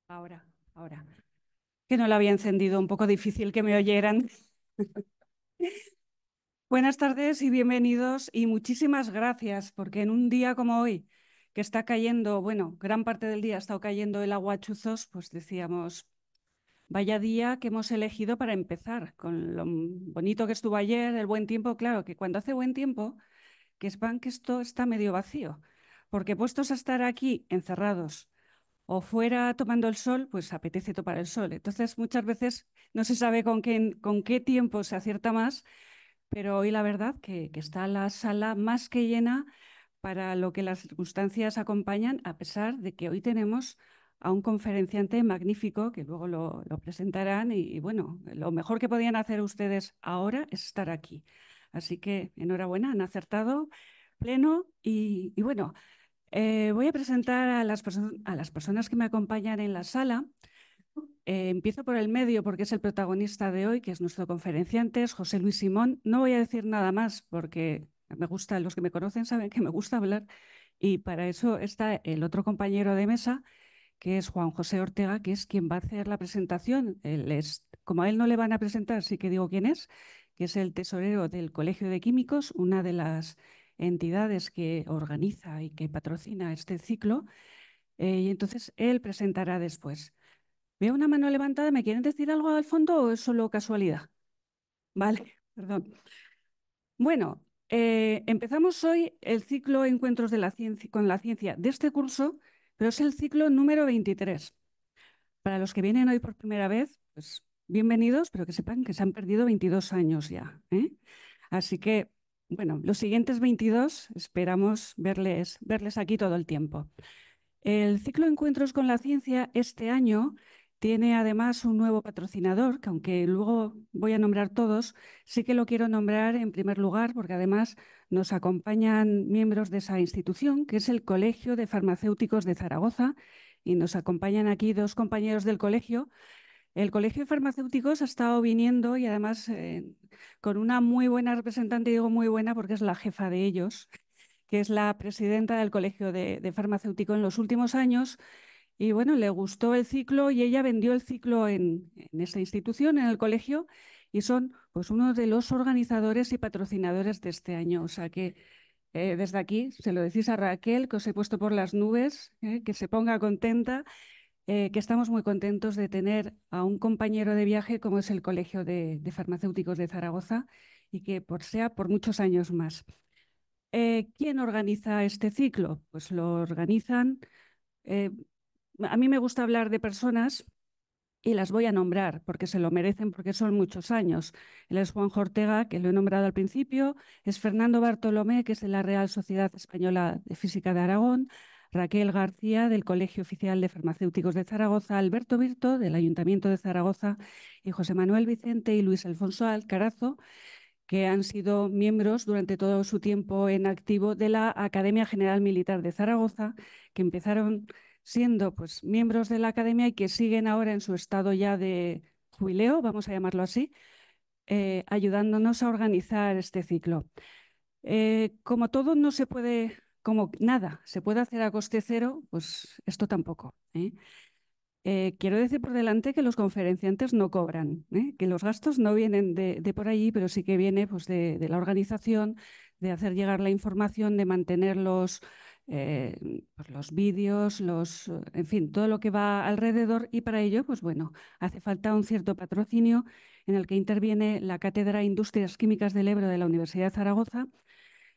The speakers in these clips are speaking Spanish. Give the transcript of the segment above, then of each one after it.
Ahora, ahora. Que no la había encendido, un poco difícil que me oyeran. Buenas tardes y bienvenidos y muchísimas gracias, porque en un día como hoy, que está cayendo, bueno, gran parte del día ha estado cayendo el agua a chuzos, pues decíamos, vaya día que hemos elegido para empezar, con lo bonito que estuvo ayer, el buen tiempo, claro, que cuando hace buen tiempo, que sepan que esto está medio vacío, porque puestos a estar aquí encerrados o fuera tomando el sol, pues apetece tomar el sol. Entonces, muchas veces no se sabe con qué tiempo se acierta más, pero hoy la verdad que está la sala más que llena para lo que las circunstancias acompañan, a pesar de que hoy tenemos a un conferenciante magnífico que luego lo presentarán y bueno, lo mejor que podían hacer ustedes ahora es estar aquí. Así que enhorabuena, han acertado pleno y bueno. Voy a presentar a las personas que me acompañan en la sala. Empiezo por el medio porque es el protagonista de hoy, que es nuestro conferenciante, es José Luis Simón. No voy a decir nada más porque me gusta, los que me conocen saben que me gusta hablar y para eso está el otro compañero de mesa, que es Juan José Ortega, que es quien va a hacer la presentación. Como a él no le van a presentar, sí que digo quién es, que es el tesorero del Colegio de Químicos, una de las entidades que organiza y que patrocina este ciclo, y entonces él presentará después. Veo una mano levantada, ¿me quieren decir algo al fondo o es solo casualidad? Vale, perdón. Bueno, empezamos hoy el ciclo Encuentros de la Ciencia, con la Ciencia de este curso, pero es el ciclo número 23. Para los que vienen hoy por primera vez, pues bienvenidos, pero que sepan que se han perdido 22 años ya, ¿eh? Así que, bueno, los siguientes 22 esperamos verles aquí todo el tiempo. El ciclo Encuentros con la Ciencia este año tiene además un nuevo patrocinador, que aunque luego voy a nombrar todos, sí que lo quiero nombrar en primer lugar porque además nos acompañan miembros de esa institución, que es el Colegio de Farmacéuticos de Zaragoza, y nos acompañan aquí dos compañeros del colegio. El Colegio de Farmacéuticos ha estado viniendo y además con una muy buena representante, digo muy buena porque es la jefa de ellos, que es la presidenta del Colegio de Farmacéutico en los últimos años. Y bueno, le gustó el ciclo y ella vendió el ciclo en esa institución, en el colegio, y son pues uno de los organizadores y patrocinadores de este año. O sea que desde aquí se lo decís a Raquel, que os he puesto por las nubes, que se ponga contenta, que estamos muy contentos de tener a un compañero de viaje como es el Colegio de Farmacéuticos de Zaragoza y que sea por muchos años más. ¿Quién organiza este ciclo? Pues lo organizan. eh, a mí me gusta hablar de personas y las voy a nombrar porque se lo merecen, porque son muchos años. Él es Juan Ortega, que lo he nombrado al principio, es Fernando Bartolomé, que es de la Real Sociedad Española de Física de Aragón, Raquel García, del Colegio Oficial de Farmacéuticos de Zaragoza, Alberto Virto, del Ayuntamiento de Zaragoza, y José Manuel Vicente y Luis Alfonso Alcarazo, que han sido miembros durante todo su tiempo en activo de la Academia General Militar de Zaragoza, que empezaron siendo pues, miembros de la academia y que siguen ahora en su estado ya de jubileo, vamos a llamarlo así, ayudándonos a organizar este ciclo. Como todo no se puede, como nada se puede hacer a coste cero, pues esto tampoco, ¿eh? Quiero decir por delante que los conferenciantes no cobran, ¿eh? Que los gastos no vienen de por allí, pero sí que viene pues, de la organización, de hacer llegar la información, de mantener pues, los vídeos, en fin, todo lo que va alrededor y para ello, pues bueno, hace falta un cierto patrocinio en el que interviene la Cátedra Industrias Químicas del Ebro de la Universidad de Zaragoza,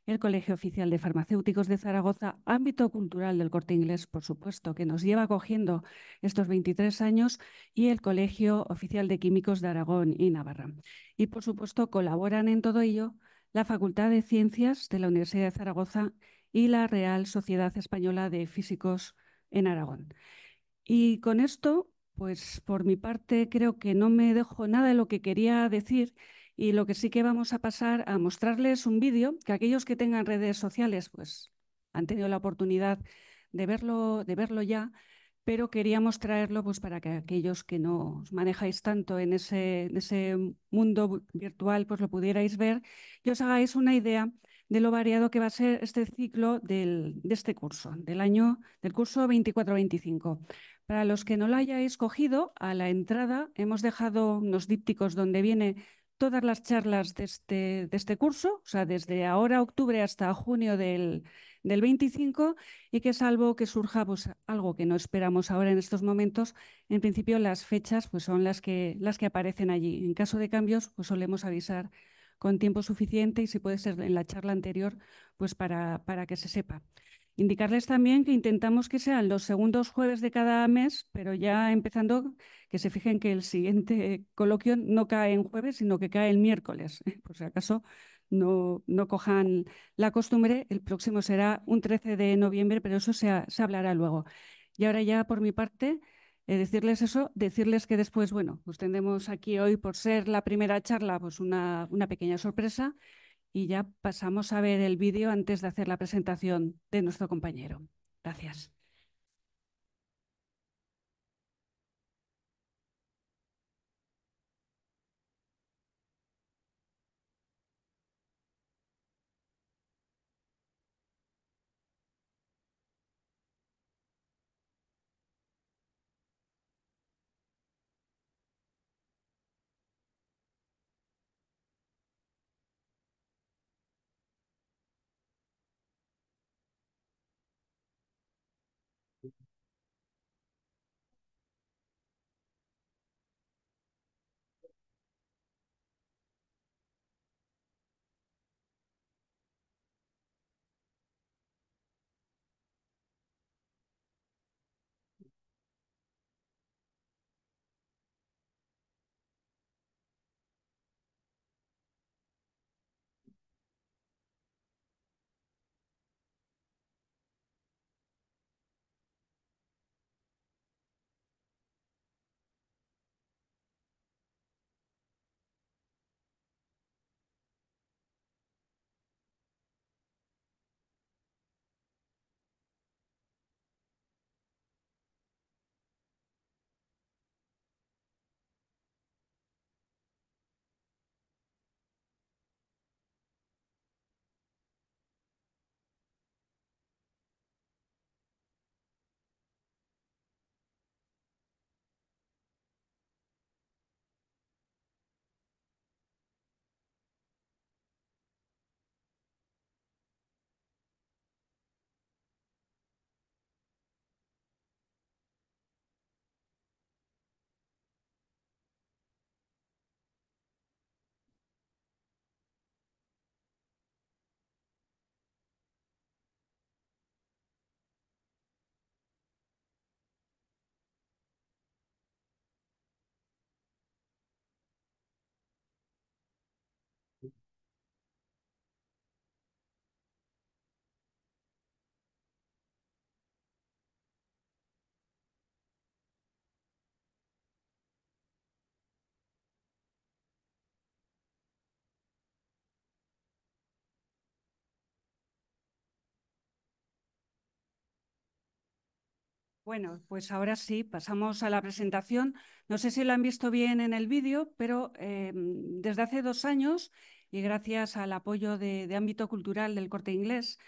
el Colegio Oficial de Farmacéuticos de Zaragoza, ámbito cultural del Corte Inglés, por supuesto, que nos lleva cogiendo estos 23 años, y el Colegio Oficial de Químicos de Aragón y Navarra. Y, por supuesto, colaboran en todo ello la Facultad de Ciencias de la Universidad de Zaragoza y la Real Sociedad Española de Físicos en Aragón. Y con esto, pues por mi parte, creo que no me dejo nada de lo que quería decir y lo que sí que vamos a pasar a mostrarles un vídeo que aquellos que tengan redes sociales, pues han tenido la oportunidad de verlo ya, pero queríamos traerlo pues para que aquellos que no os manejáis tanto en ese mundo virtual, pues lo pudierais ver y os hagáis una idea de lo variado que va a ser este ciclo de este curso, del curso 24-25. Para los que no lo hayáis cogido, a la entrada hemos dejado unos dípticos donde viene todas las charlas de este curso, o sea, desde ahora, octubre, hasta junio del 25, y que salvo que surja pues, algo que no esperamos ahora en estos momentos, en principio las fechas pues, son las que aparecen allí. En caso de cambios, pues solemos avisar con tiempo suficiente y si puede ser en la charla anterior, pues para que se sepa. Indicarles también que intentamos que sean los segundos jueves de cada mes, pero ya empezando que se fijen que el siguiente coloquio no cae en jueves, sino que cae el miércoles. Por si acaso no cojan la costumbre, el próximo será un 13 de noviembre, pero eso se hablará luego. Y ahora ya por mi parte, decirles eso, decirles que después, bueno, pues tendremos aquí hoy, por ser la primera charla, pues una pequeña sorpresa y ya pasamos a ver el vídeo antes de hacer la presentación de nuestro compañero. Gracias. Bueno, pues ahora sí, pasamos a la presentación. No sé si lo han visto bien en el vídeo, pero desde hace 2 años y gracias al apoyo de ámbito cultural del Corte Inglés,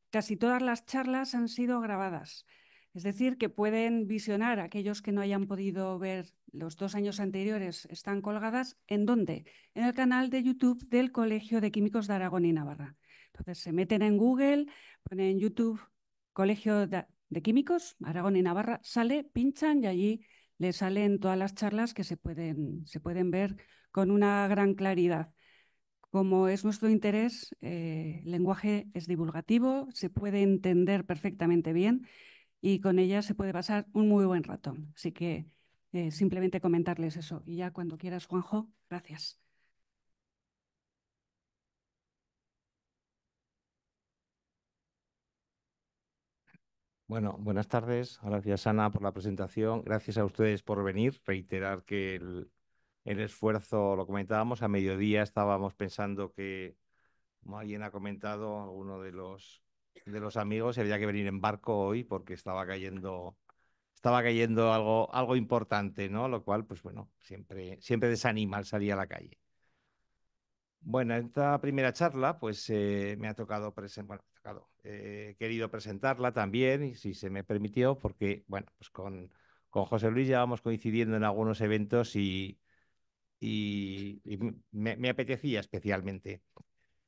casi todas las charlas han sido grabadas. Es decir, que pueden visionar aquellos que no hayan podido ver los 2 años anteriores, están colgadas. ¿En dónde? En el canal de YouTube del Colegio de Químicos de Aragón y Navarra. Entonces se meten en Google, ponen en YouTube Colegio de Químicos, Aragón y Navarra, sale, pinchan y allí les salen todas las charlas que se pueden ver con una gran claridad. Como es nuestro interés, el lenguaje es divulgativo, se puede entender perfectamente bien y con ella se puede pasar un muy buen rato. Así que simplemente comentarles eso. Y ya cuando quieras, Juanjo, gracias. Bueno, buenas tardes. Gracias, Ana, por la presentación. Gracias a ustedes por venir. Reiterar que el esfuerzo, lo comentábamos, a mediodía estábamos pensando que, como alguien ha comentado, uno de los amigos, había que venir en barco hoy porque estaba cayendo algo importante, ¿no? Lo cual, pues bueno, siempre desanima al salir a la calle. Bueno, en esta primera charla, pues me ha tocado, querido presentarla también, y si se me permitió, porque, bueno, pues con José Luis ya vamos coincidiendo en algunos eventos y me apetecía especialmente.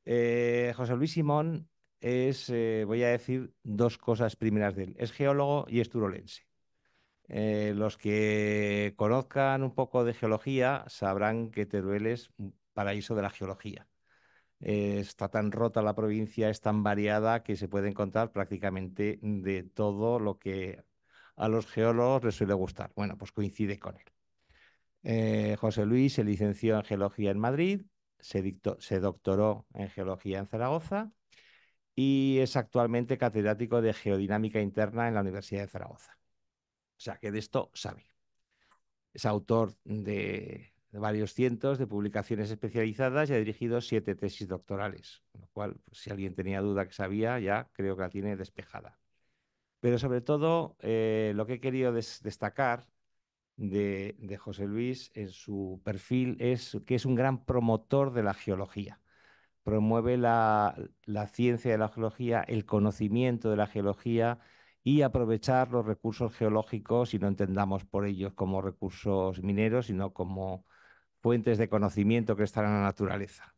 José Luis Simón es, voy a decir dos cosas primeras de él. Es geólogo y es turolense. Los que conozcan un poco de geología sabrán que Teruel es un paraíso de la geología. Está tan rota la provincia, es tan variada que se puede encontrar prácticamente de todo lo que a los geólogos les suele gustar. Bueno, pues coincide con él. José Luis se licenció en geología en Madrid, se doctoró en geología en Zaragoza y es actualmente catedrático de geodinámica interna en la Universidad de Zaragoza. O sea que de esto sabe. Es autor de varios cientos de publicaciones especializadas y ha dirigido 7 tesis doctorales, con lo cual, pues, si alguien tenía duda que sabía, ya creo que la tiene despejada. Pero sobre todo, lo que he querido destacar de José Luis en su perfil es que es un gran promotor de la geología. Promueve la ciencia de la geología, el conocimiento de la geología y aprovechar los recursos geológicos, y no entendamos por ellos como recursos mineros, sino como fuentes de conocimiento que están en la naturaleza.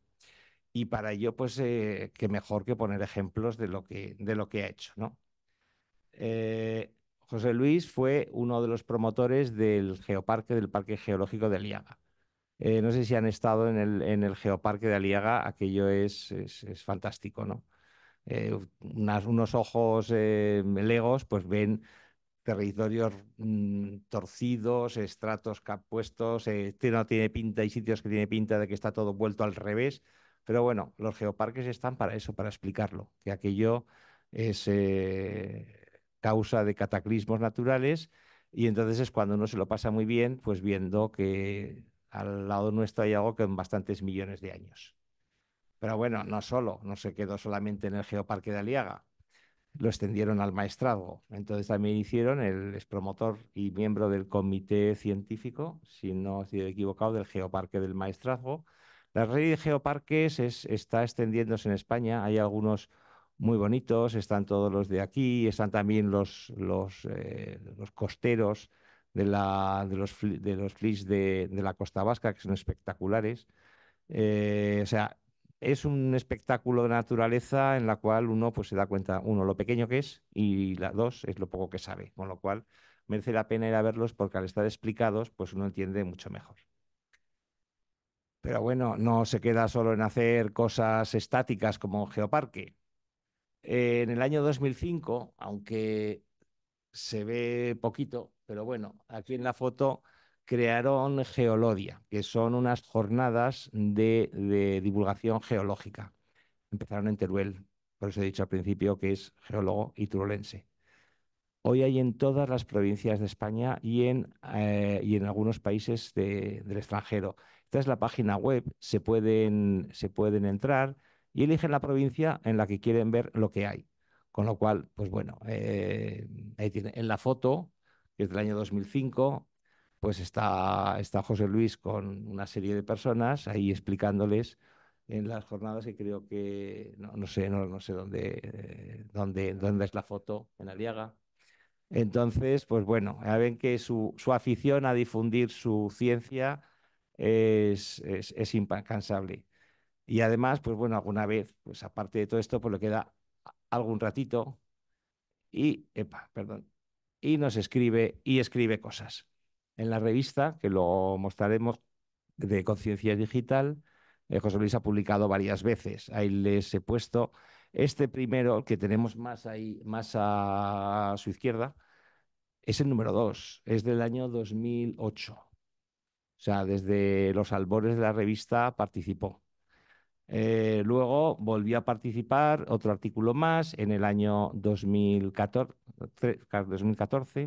Y para ello, pues, qué mejor que poner ejemplos de lo que ha hecho, ¿no? José Luis fue uno de los promotores del geoparque, del Parque Geológico de Aliaga. No sé si han estado en el geoparque de Aliaga, aquello es fantástico, ¿no? Unos ojos legos, pues ven territorios torcidos, estratos puestos, no tiene pinta, hay sitios que tiene pinta de que está todo vuelto al revés, pero bueno, los geoparques están para eso, para explicarlo, que aquello es causa de cataclismos naturales, y entonces es cuando uno se lo pasa muy bien, pues viendo que al lado nuestro hay algo que en bastantes millones de años. Pero bueno, no se quedó solamente en el geoparque de Aliaga, lo extendieron al maestrazgo. Entonces también hicieron, el es promotor y miembro del comité científico, si no estoy equivocado, del Geoparque del Maestrazgo. La red de geoparques está extendiéndose en España. Hay algunos muy bonitos, están todos los de aquí, están también los costeros de los flis de la costa vasca, que son espectaculares. O sea, es un espectáculo de naturaleza en la cual uno pues se da cuenta, uno, lo pequeño que es, y la dos, es lo poco que sabe, con lo cual merece la pena ir a verlos porque al estar explicados pues uno entiende mucho mejor. Pero bueno, no se queda solo en hacer cosas estáticas como Geoparque. En el año 2005, aunque se ve poquito, pero bueno, aquí en la foto crearon Geolodia, que son unas jornadas de divulgación geológica. Empezaron en Teruel, por eso he dicho al principio que es geólogo y turolense. Hoy hay en todas las provincias de España y en algunos países del extranjero. Esta es la página web, se pueden entrar y eligen la provincia en la que quieren ver lo que hay. Con lo cual, pues bueno, ahí tiene, en la foto, que es del año 2005, pues está José Luis con una serie de personas ahí explicándoles en las jornadas, y creo que, no sé dónde es la foto, en Aliaga. Entonces, pues bueno, ya ven que su afición a difundir su ciencia es incansable. Y además, pues bueno, alguna vez, pues aparte de todo esto, pues le queda algún ratito perdón, y nos escribe y escribe cosas. En la revista, que lo mostraremos, de Conciencia Digital, José Luis ha publicado varias veces. Ahí les he puesto este primero, que tenemos más ahí, más a su izquierda, es el número 2, es del año 2008. O sea, desde los albores de la revista participó. Luego volvió a participar otro artículo más en el año 2014,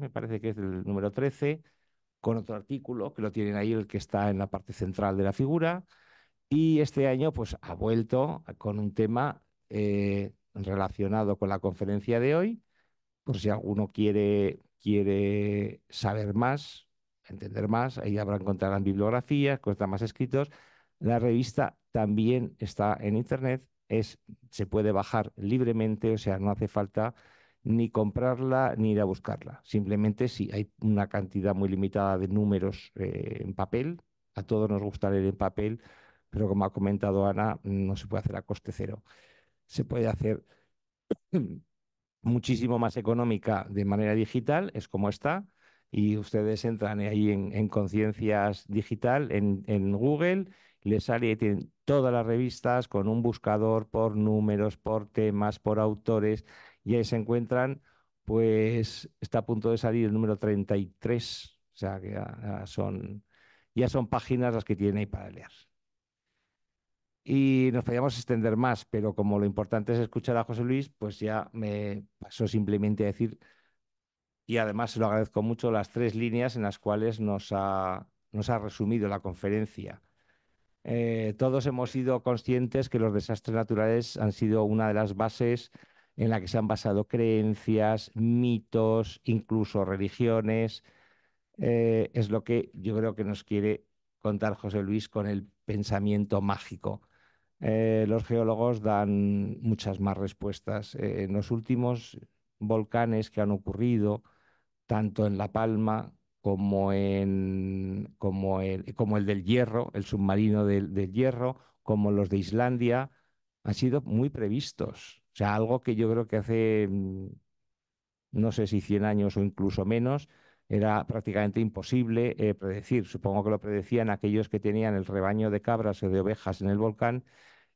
me parece que es el número 13, con otro artículo que lo tienen ahí, el que está en la parte central de la figura. Y este año pues ha vuelto con un tema relacionado con la conferencia de hoy, por si alguno quiere saber más, entender más, ahí habrá encontrarán bibliografías, cosas más escritos. La revista también está en internet es, se puede bajar libremente, o sea, no hace falta ni comprarla ni ir a buscarla. Simplemente si hay una cantidad muy limitada de números en papel, a todos nos gusta leer en papel, pero como ha comentado Ana, no se puede hacer a coste cero. Se puede hacer muchísimo más económica de manera digital, es como está, y ustedes entran ahí en Conciencias Digital, en Google, les sale y tienen todas las revistas con un buscador por números, por temas, por autores, y ahí se encuentran, pues está a punto de salir el número 33, o sea que ya son páginas las que tienen ahí para leer. Y nos podíamos extender más, pero como lo importante es escuchar a José Luis, pues ya me pasó simplemente a decir, y además se lo agradezco mucho, las tres líneas en las cuales nos ha resumido la conferencia. Todos hemos sido conscientes que los desastres naturales han sido una de las bases en la que se han basado creencias, mitos, incluso religiones. Es lo que yo creo que nos quiere contar José Luis con el pensamiento mágico. Los geólogos dan muchas más respuestas. En los últimos volcanes que han ocurrido, tanto en La Palma como el del Hierro, el submarino del Hierro, como los de Islandia, han sido muy previstos. O sea, algo que yo creo que hace, no sé si 100 años o incluso menos, era prácticamente imposible predecir. Supongo que lo predecían aquellos que tenían el rebaño de cabras o de ovejas en el volcán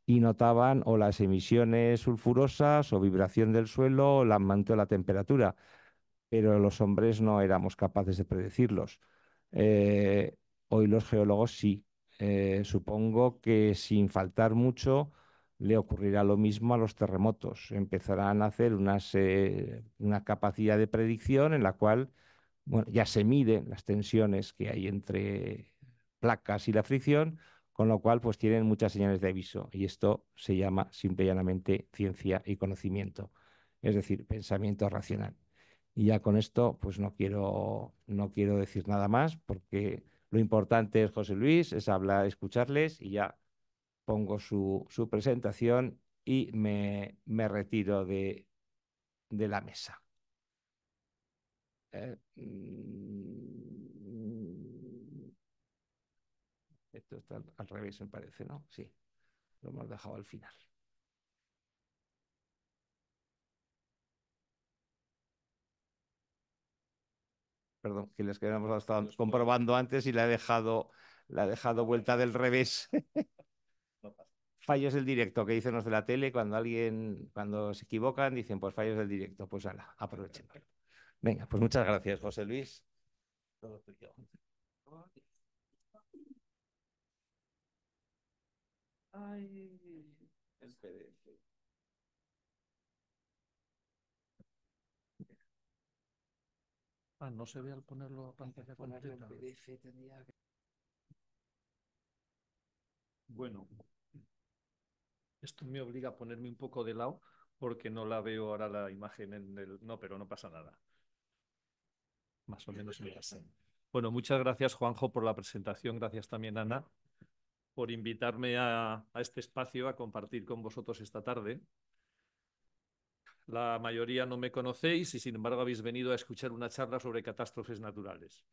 y notaban o las emisiones sulfurosas o vibración del suelo o la manto de la temperatura, pero los hombres no éramos capaces de predecirlos. Eh, Hoy los geólogos sí. Supongo que sin faltar mucho le ocurrirá lo mismo a los terremotos. Empezarán a hacer una capacidad de predicción en la cual, bueno, ya se miden las tensiones que hay entre placas y la fricción, con lo cual pues tienen muchas señales de aviso y esto se llama simple y llanamente ciencia y conocimiento, es decir, pensamiento racional. Y ya con esto pues no quiero decir nada más porque lo importante es José Luis, es hablar, escucharles y ya pongo su presentación y me retiro de la mesa. Esto está al revés, me parece, ¿no? Sí, lo hemos dejado al final. Perdón, que les quedamos estado comprobando antes y la he dejado vuelta del revés. Fallos del directo, que dicen los de la tele, cuando se equivocan, dicen, pues fallos del directo. Pues ala, aprovechen. Venga, pues muchas gracias, José Luis. Todo tuyo. Ay, espere. Ah, no se ve al ponerlo a pantalla completa. Bueno, esto me obliga a ponerme un poco de lado porque no la veo ahora la imagen en el... No, pero no pasa nada. Más o menos me pasa. Bueno, muchas gracias, Juanjo, por la presentación. Gracias también, Ana, por invitarme a este espacio a compartir con vosotros esta tarde. La mayoría no me conocéis y, sin embargo, habéis venido a escuchar una charla sobre catástrofes naturales.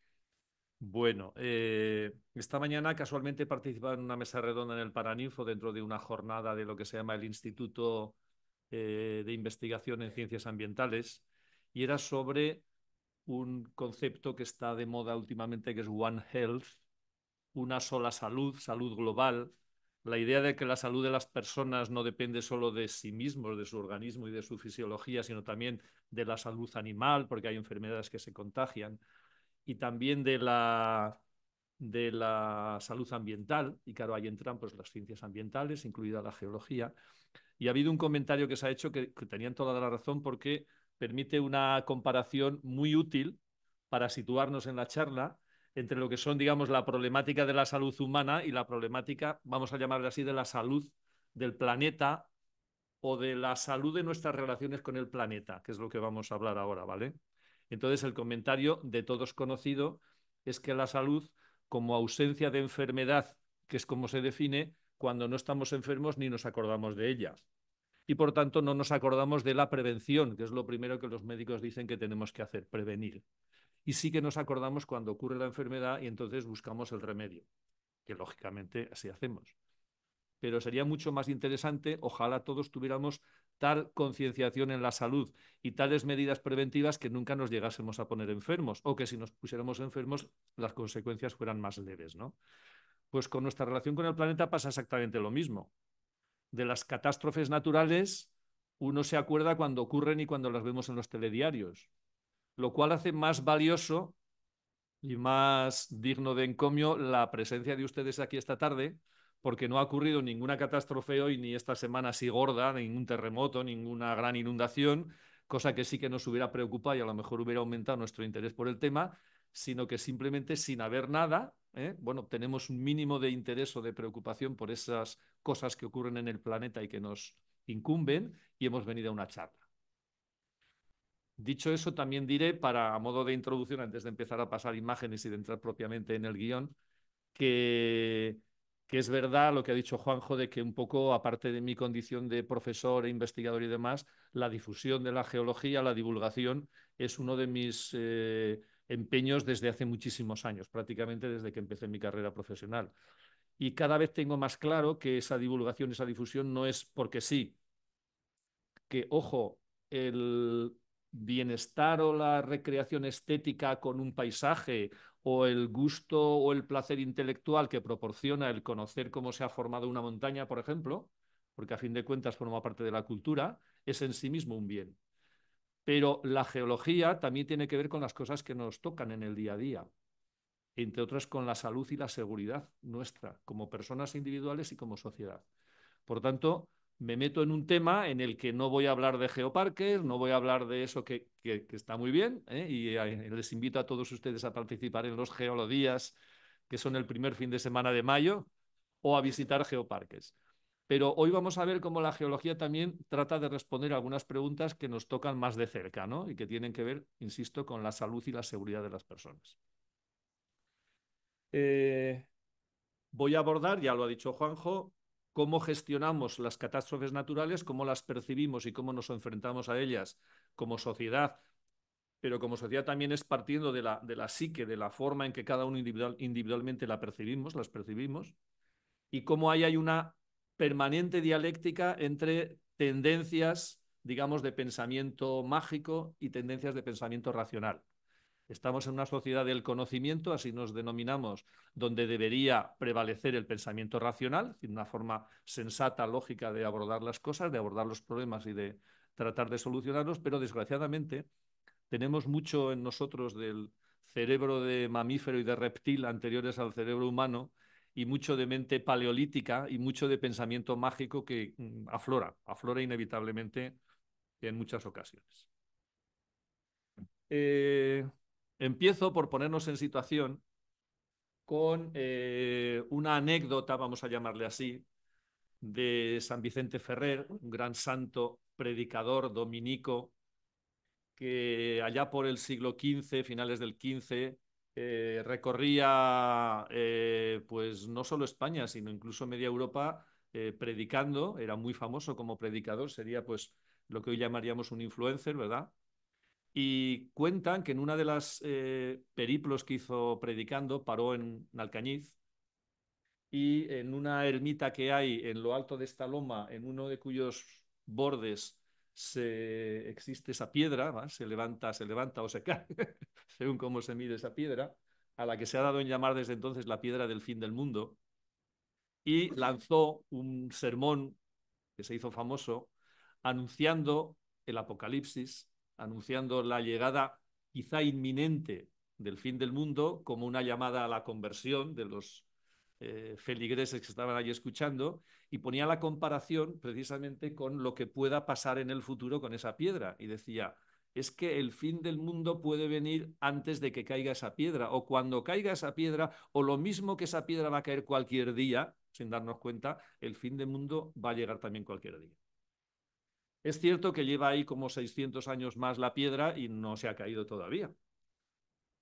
Bueno, esta mañana casualmente he participado en una mesa redonda en el Paraninfo dentro de una jornada de lo que se llama el Instituto de Investigación en Ciencias Ambientales y era sobre un concepto que está de moda últimamente que es One Health, una sola salud, salud global, la idea de que la salud de las personas no depende solo de sí mismos, de su organismo y de su fisiología, sino también de la salud animal, porque hay enfermedades que se contagian, y también de la salud ambiental, y claro, ahí entran pues las ciencias ambientales, incluida la geología, y ha habido un comentario que se ha hecho que tenían toda la razón porque permite una comparación muy útil para situarnos en la charla entre lo que son, digamos, la problemática de la salud humana y la problemática, vamos a llamarla así, de la salud del planeta o de la salud de nuestras relaciones con el planeta, que es lo que vamos a hablar ahora, ¿vale? Entonces, el comentario de todos conocido es que la salud, como ausencia de enfermedad, que es como se define, cuando no estamos enfermos ni nos acordamos de ella. Y por tanto no nos acordamos de la prevención, que es lo primero que los médicos dicen que tenemos que hacer, prevenir. Y sí que nos acordamos cuando ocurre la enfermedad y entonces buscamos el remedio, que lógicamente así hacemos. Pero sería mucho más interesante, ojalá todos tuviéramos tal concienciación en la salud y tales medidas preventivas que nunca nos llegásemos a poner enfermos, o que si nos pusiéramos enfermos las consecuencias fueran más leves, ¿no? Pues con nuestra relación con el planeta pasa exactamente lo mismo. De las catástrofes naturales, uno se acuerda cuando ocurren y cuando las vemos en los telediarios, lo cual hace más valioso y más digno de encomio la presencia de ustedes aquí esta tarde, porque no ha ocurrido ninguna catástrofe hoy, ni esta semana así gorda, ningún terremoto, ninguna gran inundación, cosa que sí que nos hubiera preocupado y a lo mejor hubiera aumentado nuestro interés por el tema, sino que simplemente sin haber nada, bueno, tenemos un mínimo de interés o de preocupación por esas cosas que ocurren en el planeta y que nos incumben, y hemos venido a una charla. Dicho eso, también diré, a modo de introducción, antes de empezar a pasar imágenes y de entrar propiamente en el guión, que es verdad lo que ha dicho Juanjo, de que un poco, aparte de mi condición de profesor e investigador y demás, la difusión de la geología, la divulgación, es uno de mis empeños desde hace muchísimos años, prácticamente desde que empecé mi carrera profesional. Y cada vez tengo más claro que esa divulgación, esa difusión no es porque sí, que, ojo, el bienestar o la recreación estética con un paisaje o el gusto o el placer intelectual que proporciona el conocer cómo se ha formado una montaña, por ejemplo, porque a fin de cuentas forma parte de la cultura, es en sí mismo un bien. Pero la geología también tiene que ver con las cosas que nos tocan en el día a día, entre otras con la salud y la seguridad nuestra, como personas individuales y como sociedad. Por tanto, me meto en un tema en el que no voy a hablar de geoparques, no voy a hablar de eso que está muy bien, y les invito a todos ustedes a participar en los Geolodías, que son el primer fin de semana de mayo, o a visitar geoparques. Pero hoy vamos a ver cómo la geología también trata de responder algunas preguntas que nos tocan más de cerca, ¿no? Y que tienen que ver, insisto, con la salud y la seguridad de las personas. Voy a abordar, ya lo ha dicho Juanjo, cómo gestionamos las catástrofes naturales, cómo las percibimos y cómo nos enfrentamos a ellas como sociedad, pero como sociedad también es partiendo de la psique, de la forma en que cada uno individualmente las percibimos, y cómo ahí hay una permanente dialéctica entre tendencias, digamos, de pensamiento mágico y tendencias de pensamiento racional. Estamos en una sociedad del conocimiento, así nos denominamos, donde debería prevalecer el pensamiento racional, una forma sensata, lógica de abordar las cosas, de abordar los problemas y de tratar de solucionarlos, pero desgraciadamente tenemos mucho en nosotros del cerebro de mamífero y de reptil anteriores al cerebro humano, y mucho de mente paleolítica y mucho de pensamiento mágico que aflora inevitablemente en muchas ocasiones. Empiezo por ponernos en situación con una anécdota, vamos a llamarle así, de San Vicente Ferrer, un gran santo predicador dominico que allá por el siglo XV, finales del XV, recorría pues no solo España, sino incluso media Europa predicando. Era muy famoso como predicador, sería pues lo que hoy llamaríamos un influencer, ¿verdad? Y cuentan que en una de las periplos que hizo predicando paró en Alcañiz, y en una ermita que hay en lo alto de esta loma, en uno de cuyos bordes existe esa piedra, ¿va? Se levanta o se cae, según cómo se mide esa piedra, a la que se ha dado en llamar desde entonces la piedra del fin del mundo, y lanzó un sermón que se hizo famoso, anunciando el apocalipsis, anunciando la llegada quizá inminente del fin del mundo, como una llamada a la conversión de los feligreses que estaban allí escuchando, y ponía la comparación precisamente con lo que pueda pasar en el futuro con esa piedra, y decía: es que el fin del mundo puede venir antes de que caiga esa piedra, o cuando caiga esa piedra, o lo mismo que esa piedra va a caer cualquier día, sin darnos cuenta, el fin del mundo va a llegar también cualquier día. Es cierto que lleva ahí como 600 años más la piedra y no se ha caído todavía.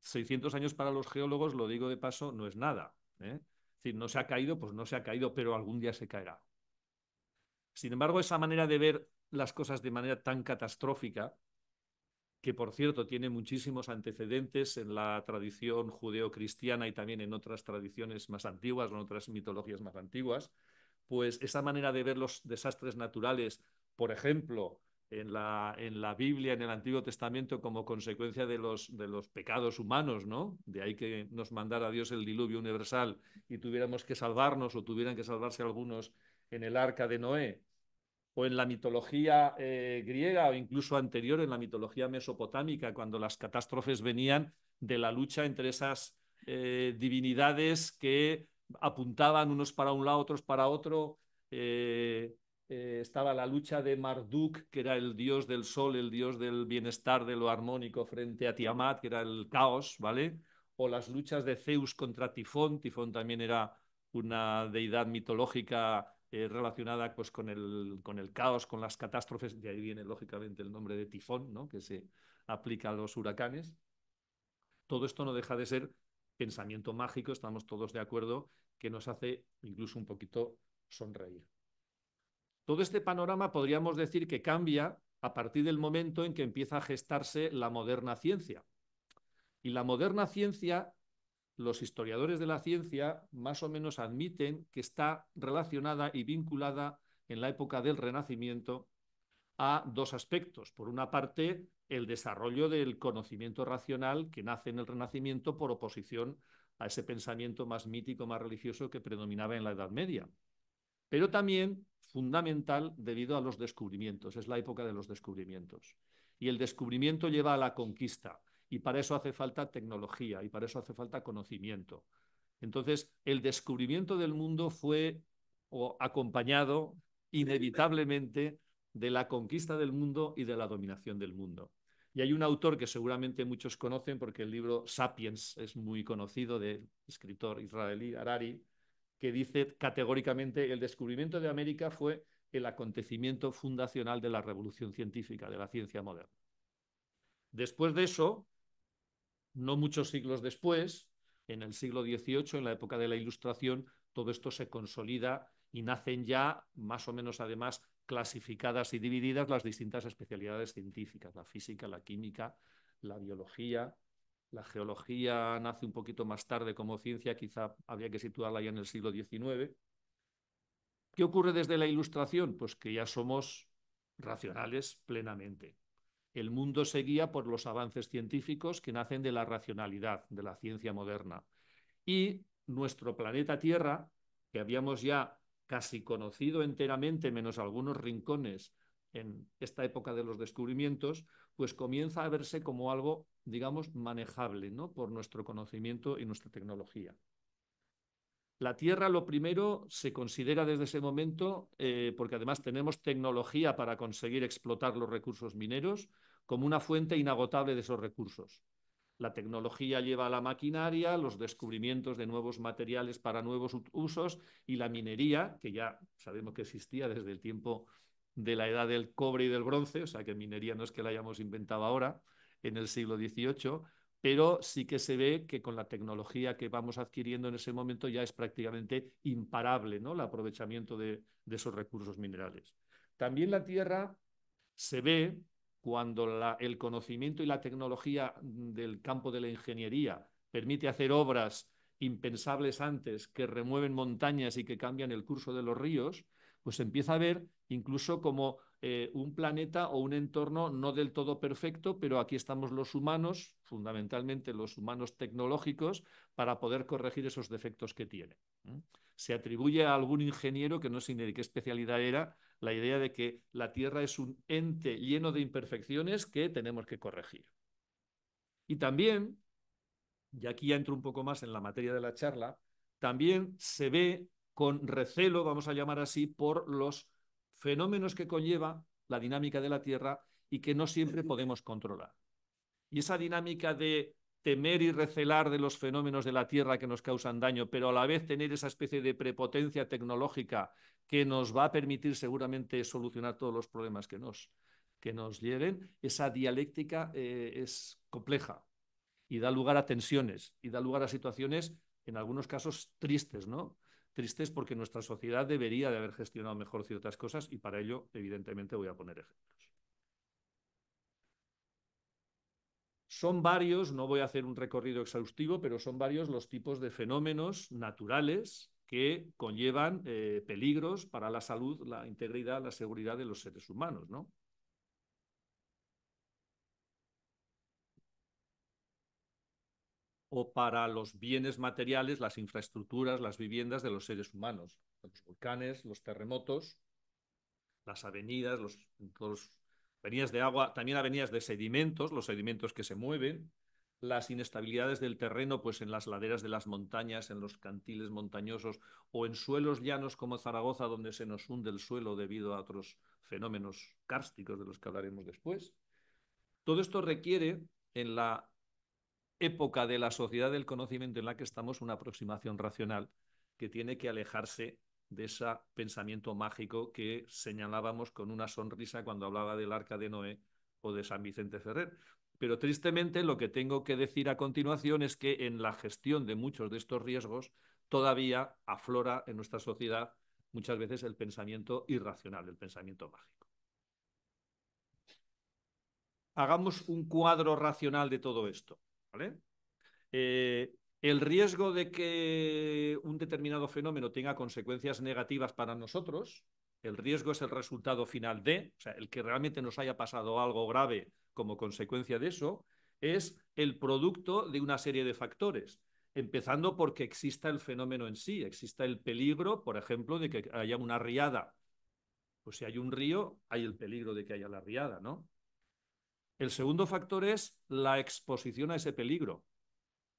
600 años para los geólogos, lo digo de paso, no es nada, ¿eh? Es decir, no se ha caído, pues no se ha caído, pero algún día se caerá. Sin embargo, esa manera de ver las cosas de manera tan catastrófica, que por cierto tiene muchísimos antecedentes en la tradición judeocristiana y también en otras tradiciones más antiguas o en otras mitologías más antiguas, pues esa manera de ver los desastres naturales, por ejemplo, en la Biblia, en el Antiguo Testamento, como consecuencia de los pecados humanos, ¿no? De ahí que nos mandara Dios el diluvio universal y tuviéramos que salvarnos o tuvieran que salvarse algunos en el arca de Noé, o en la mitología griega o incluso anterior en la mitología mesopotámica, cuando las catástrofes venían de la lucha entre esas divinidades que apuntaban unos para un lado, otros para otro. Estaba la lucha de Marduk, que era el dios del sol, el dios del bienestar, de lo armónico, frente a Tiamat, que era el caos, ¿vale? O las luchas de Zeus contra Tifón. Tifón también era una deidad mitológica relacionada pues, con el caos, con las catástrofes. De ahí viene, lógicamente, el nombre de tifón, ¿no? Que se aplica a los huracanes. Todo esto no deja de ser pensamiento mágico, estamos todos de acuerdo, que nos hace incluso un poquito sonreír. Todo este panorama podríamos decir que cambia a partir del momento en que empieza a gestarse la moderna ciencia. Y la moderna ciencia, los historiadores de la ciencia más o menos admiten que está relacionada y vinculada en la época del Renacimiento a dos aspectos. Por una parte, el desarrollo del conocimiento racional que nace en el Renacimiento por oposición a ese pensamiento más mítico, más religioso que predominaba en la Edad Media. Pero también fundamental debido a los descubrimientos. Es la época de los descubrimientos. Y el descubrimiento lleva a la conquista. Y para eso hace falta tecnología y para eso hace falta conocimiento. Entonces, el descubrimiento del mundo fue acompañado inevitablemente de la conquista del mundo y de la dominación del mundo. Y hay un autor que seguramente muchos conocen porque el libro Sapiens es muy conocido, del escritor israelí Harari, que dice categóricamente el descubrimiento de América fue el acontecimiento fundacional de la revolución científica, de la ciencia moderna. Después de eso, no muchos siglos después, en el siglo XVIII, en la época de la Ilustración, todo esto se consolida y nacen ya, más o menos además, clasificadas y divididas las distintas especialidades científicas, la física, la química, la biología. La geología nace un poquito más tarde como ciencia, quizá habría que situarla ya en el siglo XIX. ¿Qué ocurre desde la Ilustración? Pues que ya somos racionales plenamente. El mundo se guía por los avances científicos que nacen de la racionalidad, de la ciencia moderna. Y nuestro planeta Tierra, que habíamos ya casi conocido enteramente, menos algunos rincones en esta época de los descubrimientos, pues comienza a verse como algo, digamos, manejable, ¿no? Por nuestro conocimiento y nuestra tecnología. La Tierra, lo primero, se considera desde ese momento, porque además tenemos tecnología para conseguir explotar los recursos mineros, como una fuente inagotable de esos recursos. La tecnología lleva a la maquinaria, los descubrimientos de nuevos materiales para nuevos usos y la minería, que ya sabemos que existía desde el tiempo de la edad del cobre y del bronce, o sea que minería no es que la hayamos inventado ahora, en el siglo XVIII, pero sí que se ve que con la tecnología que vamos adquiriendo en ese momento ya es prácticamente imparable, ¿no? El aprovechamiento de esos recursos minerales. También la Tierra se ve cuando el conocimiento y la tecnología del campo de la ingeniería permite hacer obras impensables antes, que remueven montañas y que cambian el curso de los ríos, pues empieza a ver incluso como un planeta o un entorno no del todo perfecto, pero aquí estamos los humanos, fundamentalmente los humanos tecnológicos, para poder corregir esos defectos que tiene. Se atribuye a algún ingeniero, que no sé ni de qué especialidad era, la idea de que la Tierra es un ente lleno de imperfecciones que tenemos que corregir. Y también, y aquí ya entro un poco más en la materia de la charla, también se ve con recelo, vamos a llamar así, por los fenómenos que conlleva la dinámica de la Tierra y que no siempre podemos controlar. Y esa dinámica de temer y recelar de los fenómenos de la Tierra que nos causan daño, pero a la vez tener esa especie de prepotencia tecnológica que nos va a permitir seguramente solucionar todos los problemas que nos lleguen, esa dialéctica es compleja y da lugar a tensiones y da lugar a situaciones en algunos casos tristes, ¿no? Tristes porque nuestra sociedad debería de haber gestionado mejor ciertas cosas y para ello, evidentemente, voy a poner ejemplos. Son varios, no voy a hacer un recorrido exhaustivo, pero son varios los tipos de fenómenos naturales que conllevan peligros para la salud, la integridad, la seguridad de los seres humanos, ¿no? O para los bienes materiales, las infraestructuras, las viviendas de los seres humanos. Los volcanes, los terremotos, las avenidas, los avenidas de agua, también avenidas de sedimentos, los sedimentos que se mueven, las inestabilidades del terreno, pues en las laderas de las montañas, en los cantiles montañosos o en suelos llanos como Zaragoza, donde se nos hunde el suelo debido a otros fenómenos kársticos de los que hablaremos después. Todo esto requiere, en la época de la sociedad del conocimiento en la que estamos, una aproximación racional que tiene que alejarse de ese pensamiento mágico que señalábamos con una sonrisa cuando hablaba del Arca de Noé o de San Vicente Ferrer. Pero tristemente lo que tengo que decir a continuación es que en la gestión de muchos de estos riesgos todavía aflora en nuestra sociedad muchas veces el pensamiento irracional, el pensamiento mágico. Hagamos un cuadro racional de todo esto, ¿vale? El riesgo de que un determinado fenómeno tenga consecuencias negativas para nosotros, el riesgo es el resultado final de, o sea, el que realmente nos haya pasado algo grave como consecuencia de eso, es el producto de una serie de factores, empezando porque exista el fenómeno en sí, exista el peligro, por ejemplo, de que haya una riada. Pues si hay un río, hay el peligro de que haya la riada, ¿no? El segundo factor es la exposición a ese peligro.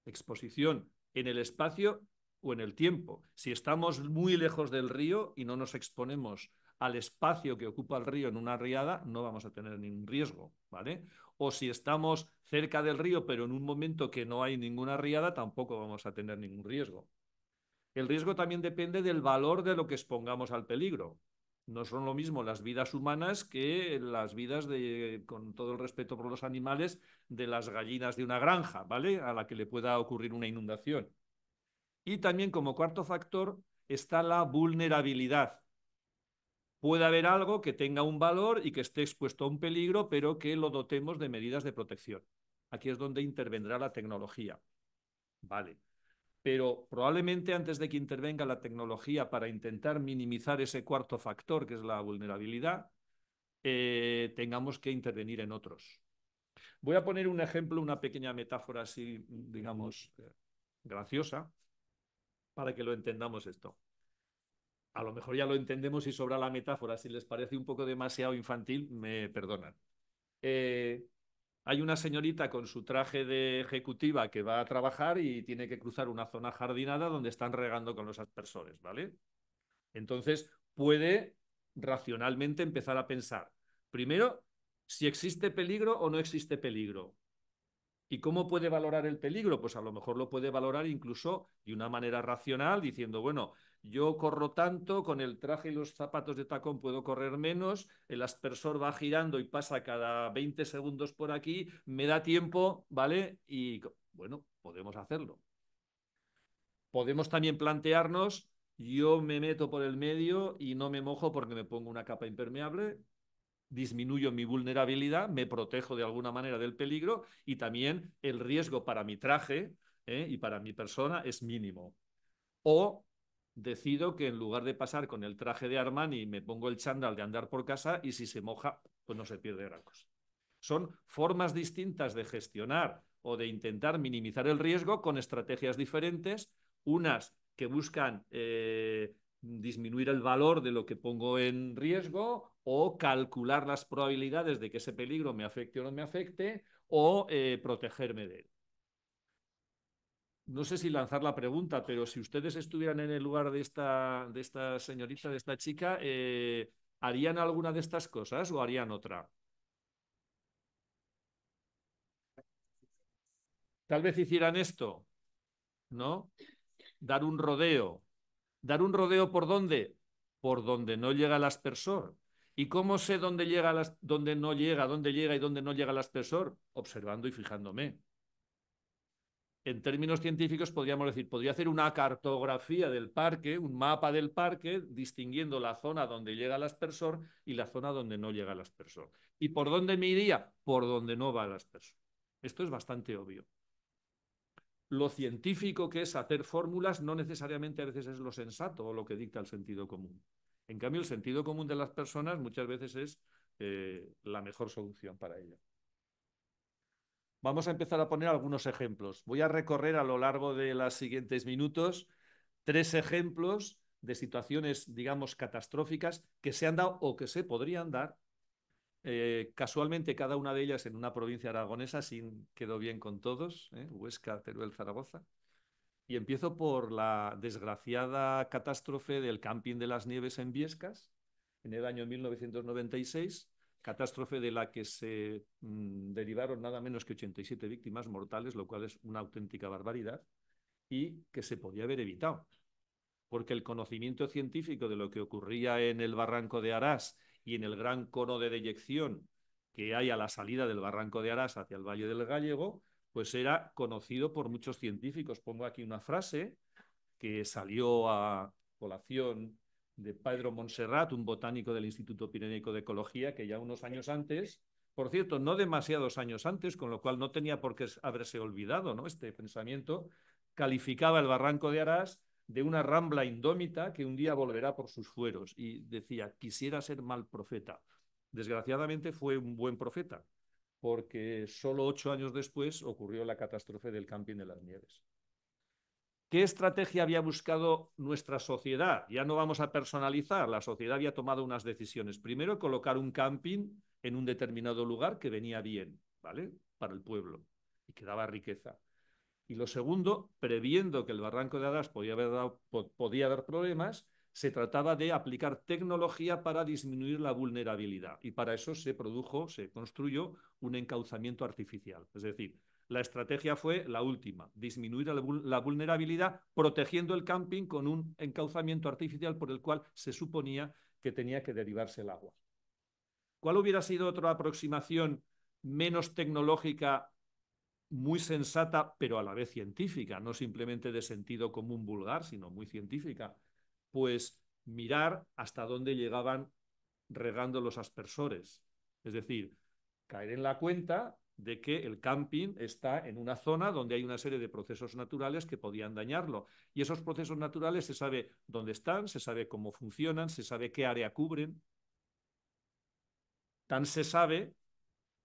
Exposición en el espacio o en el tiempo. Si estamos muy lejos del río y no nos exponemos al espacio que ocupa el río en una riada, no vamos a tener ningún riesgo, ¿vale? O si estamos cerca del río, pero en un momento que no hay ninguna riada, tampoco vamos a tener ningún riesgo. El riesgo también depende del valor de lo que expongamos al peligro. No son lo mismo las vidas humanas que las vidas de, con todo el respeto por los animales, de las gallinas de una granja, ¿vale? A la que le pueda ocurrir una inundación. Y también como cuarto factor está la vulnerabilidad. Puede haber algo que tenga un valor y que esté expuesto a un peligro, pero que lo dotemos de medidas de protección. Aquí es donde intervendrá la tecnología. Vale. Pero probablemente antes de que intervenga la tecnología para intentar minimizar ese cuarto factor, que es la vulnerabilidad, tengamos que intervenir en otros. Voy a poner un ejemplo, una pequeña metáfora así, digamos, graciosa, para que lo entendamos esto. A lo mejor ya lo entendemos y sobra la metáfora. Si les parece un poco demasiado infantil, me perdonan. Hay una señorita con su traje de ejecutiva que va a trabajar y tiene que cruzar una zona jardinada donde están regando con los aspersores, ¿vale? Entonces puede racionalmente empezar a pensar, primero, si existe peligro o no existe peligro. ¿Y cómo puede valorar el peligro? Pues a lo mejor lo puede valorar incluso de una manera racional, diciendo, bueno, yo corro tanto, con el traje y los zapatos de tacón puedo correr menos, el aspersor va girando y pasa cada 20 segundos por aquí, me da tiempo, ¿vale? Y bueno, podemos hacerlo. Podemos también plantearnos, yo me meto por el medio y no me mojo porque me pongo una capa impermeable, disminuyo mi vulnerabilidad, me protejo de alguna manera del peligro y también el riesgo para mi traje y para mi persona es mínimo. O decido que en lugar de pasar con el traje de Armani me pongo el chándal de andar por casa y si se moja, pues no se pierde gran cosa. Son formas distintas de gestionar o de intentar minimizar el riesgo con estrategias diferentes, unas que buscan disminuir el valor de lo que pongo en riesgo o calcular las probabilidades de que ese peligro me afecte o no me afecte o protegerme de él. No sé si lanzar la pregunta, pero si ustedes estuvieran en el lugar de esta señorita, de esta chica, ¿harían alguna de estas cosas o harían otra? Tal vez hicieran esto, ¿no? Dar un rodeo. ¿Dar un rodeo por dónde? Por donde no llega el aspersor. ¿Y cómo sé dónde llega, dónde no llega, dónde llega y dónde no llega el aspersor? Observando y fijándome. En términos científicos podríamos decir, podría hacer una cartografía del parque, un mapa del parque, distinguiendo la zona donde llega el aspersor y la zona donde no llega el aspersor. ¿Y por dónde me iría? Por donde no va el aspersor. Esto es bastante obvio. Lo científico, que es hacer fórmulas, no necesariamente a veces es lo sensato o lo que dicta el sentido común. En cambio, el sentido común de las personas muchas veces es la mejor solución para ello. Vamos a empezar a poner algunos ejemplos. Voy a recorrer a lo largo de los siguientes minutos 3 ejemplos de situaciones, digamos, catastróficas que se han dado o que se podrían dar. Casualmente, cada una de ellas en una provincia aragonesa, así quedó bien con todos, Huesca, Teruel, Zaragoza. Y empiezo por la desgraciada catástrofe del camping de las Nieves en Biescas, en el año 1996, catástrofe de la que se derivaron nada menos que 87 víctimas mortales, lo cual es una auténtica barbaridad, y que se podía haber evitado, porque el conocimiento científico de lo que ocurría en el barranco de Arás y en el gran cono de deyección que hay a la salida del barranco de Arás hacia el Valle del Gállego, pues era conocido por muchos científicos. Pongo aquí una frase que salió a colación de Pedro Montserrat, un botánico del Instituto Pirenaico de Ecología, que ya unos años antes, por cierto, no demasiados años antes, con lo cual no tenía por qué haberse olvidado, ¿no?, este pensamiento, calificaba el barranco de Arás de una rambla indómita que un día volverá por sus fueros, y decía, quisiera ser mal profeta. Desgraciadamente fue un buen profeta, porque solo 8 años después ocurrió la catástrofe del camping de las Nieves. ¿Qué estrategia había buscado nuestra sociedad? Ya no vamos a personalizar, la sociedad había tomado unas decisiones. Primero, colocar un camping en un determinado lugar que venía bien, ¿vale?, para el pueblo y que daba riqueza. Y lo segundo, previendo que el barranco de Arás podía dar problemas, se trataba de aplicar tecnología para disminuir la vulnerabilidad. Y para eso se construyó un encauzamiento artificial. Es decir, la estrategia fue la última, disminuir la vulnerabilidad protegiendo el camping con un encauzamiento artificial por el cual se suponía que tenía que derivarse el agua. ¿Cuál hubiera sido otra aproximación menos tecnológica, muy sensata, pero a la vez científica, no simplemente de sentido común vulgar, sino muy científica? Pues mirar hasta dónde llegaban regando los aspersores. Es decir, caer en la cuenta de que el camping está en una zona donde hay una serie de procesos naturales que podían dañarlo. Y esos procesos naturales se sabe dónde están, se sabe cómo funcionan, se sabe qué área cubren. Tan se sabe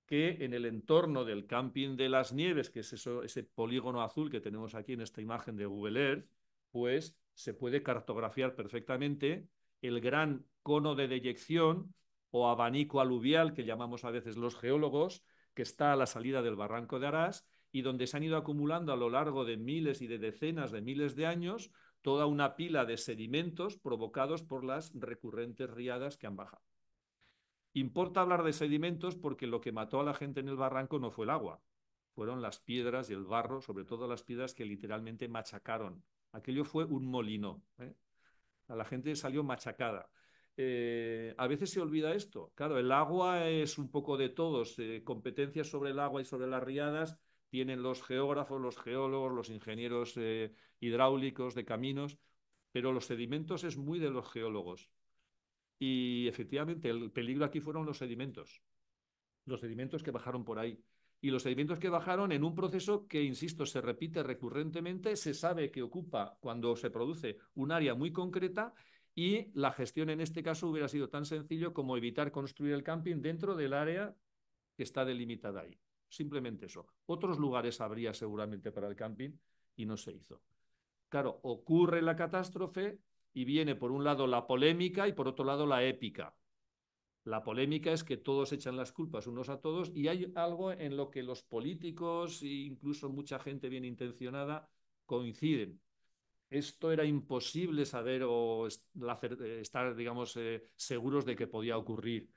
que en el entorno del camping de las Nieves, que es ese polígono azul que tenemos aquí en esta imagen de Google Earth, pues se puede cartografiar perfectamente el gran cono de deyección o abanico aluvial que llamamos a veces los geólogos, que está a la salida del barranco de Arás y donde se han ido acumulando a lo largo de miles y de decenas de miles de años toda una pila de sedimentos provocados por las recurrentes riadas que han bajado. Importa hablar de sedimentos porque lo que mató a la gente en el barranco no fue el agua, fueron las piedras y el barro, sobre todo las piedras que literalmente machacaron. Aquello fue un molino, ¿eh? A la gente salió machacada. A veces se olvida esto. Claro, el agua es un poco de todos. Competencias sobre el agua y sobre las riadas tienen los geógrafos, los geólogos, los ingenieros hidráulicos de caminos, pero los sedimentos es muy de los geólogos. Y efectivamente el peligro aquí fueron los sedimentos que bajaron por ahí. Y los sedimentos que bajaron en un proceso que, insisto, se repite recurrentemente, se sabe que ocupa cuando se produce un área muy concreta y la gestión en este caso hubiera sido tan sencillo como evitar construir el camping dentro del área que está delimitada ahí. Simplemente eso. Otros lugares habría seguramente para el camping y no se hizo. Claro, ocurre la catástrofe y viene por un lado la polémica y por otro lado la épica. La polémica es que todos echan las culpas unos a todos y hay algo en lo que los políticos e incluso mucha gente bien intencionada coinciden. Esto era imposible saber o estar, digamos, seguros de que podía ocurrir.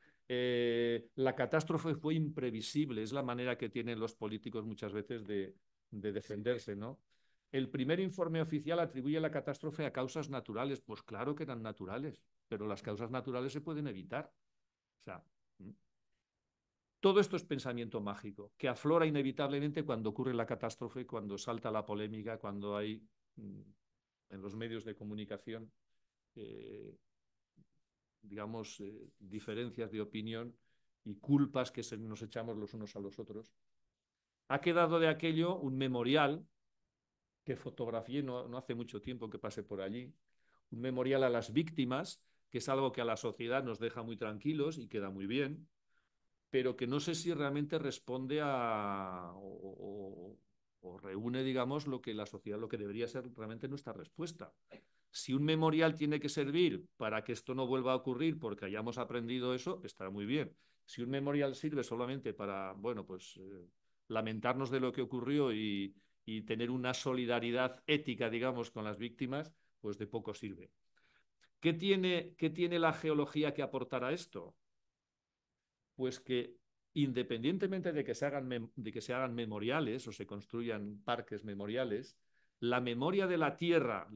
La catástrofe fue imprevisible, es la manera que tienen los políticos muchas veces de defenderse, ¿no? El primer informe oficial atribuye la catástrofe a causas naturales. Pues claro que eran naturales, pero las causas naturales se pueden evitar. O sea, Todo esto es pensamiento mágico, que aflora inevitablemente cuando ocurre la catástrofe, cuando salta la polémica, cuando hay en los medios de comunicación, digamos, diferencias de opinión y culpas que nos echamos los unos a los otros. Ha quedado de aquello un memorial que fotografié no hace mucho tiempo que pasé por allí, un memorial a las víctimas, que es algo que a la sociedad nos deja muy tranquilos y queda muy bien, pero que no sé si realmente responde a o reúne, digamos, lo que la sociedad, lo que debería ser realmente nuestra respuesta. Si un memorial tiene que servir para que esto no vuelva a ocurrir porque hayamos aprendido eso, estará muy bien. Si un memorial sirve solamente para, bueno, pues lamentarnos de lo que ocurrió y tener una solidaridad ética, digamos, con las víctimas, pues de poco sirve. ¿Qué tiene la geología que aportar a esto? Pues que independientemente de que se hagan memoriales o se construyan parques memoriales, la memoria de la Tierra,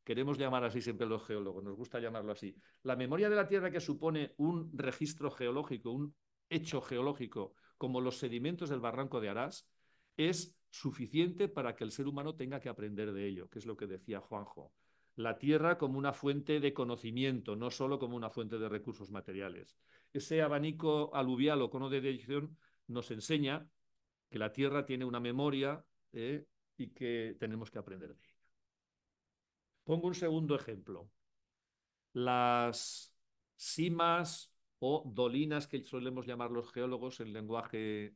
queremos llamar así siempre los geólogos, nos gusta llamarlo así, la memoria de la Tierra que supone un registro geológico, un hecho geológico, como los sedimentos del barranco de Arás, es suficiente para que el ser humano tenga que aprender de ello, que es lo que decía Juanjo. La Tierra como una fuente de conocimiento, no solo como una fuente de recursos materiales. Ese abanico aluvial o cono de deyección nos enseña que la Tierra tiene una memoria y que tenemos que aprender de ella. Pongo un segundo ejemplo. Las simas o dolinas, que solemos llamar los geólogos en lenguaje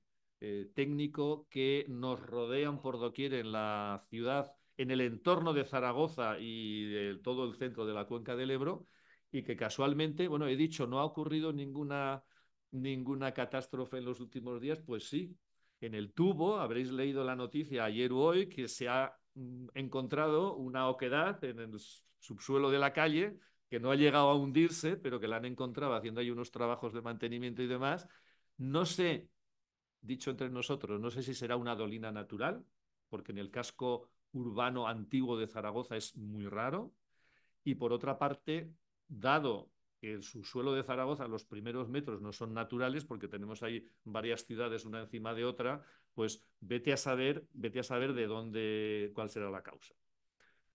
técnico, que nos rodean por doquier en la ciudad, en el entorno de Zaragoza y de todo el centro de la cuenca del Ebro, y que casualmente, bueno, he dicho, no ha ocurrido ninguna catástrofe en los últimos días, pues sí. En el Tubo, habréis leído la noticia ayer o hoy, que se ha encontrado una oquedad en el subsuelo de la calle que no ha llegado a hundirse, pero que la han encontrado haciendo ahí unos trabajos de mantenimiento y demás. No sé, dicho entre nosotros, no sé si será una dolina natural, porque en el casco urbano antiguo de Zaragoza es muy raro. Y por otra parte, dado que el subsuelo de Zaragoza, los primeros metros no son naturales, porque tenemos ahí varias ciudades una encima de otra, pues vete a saber de dónde, cuál será la causa.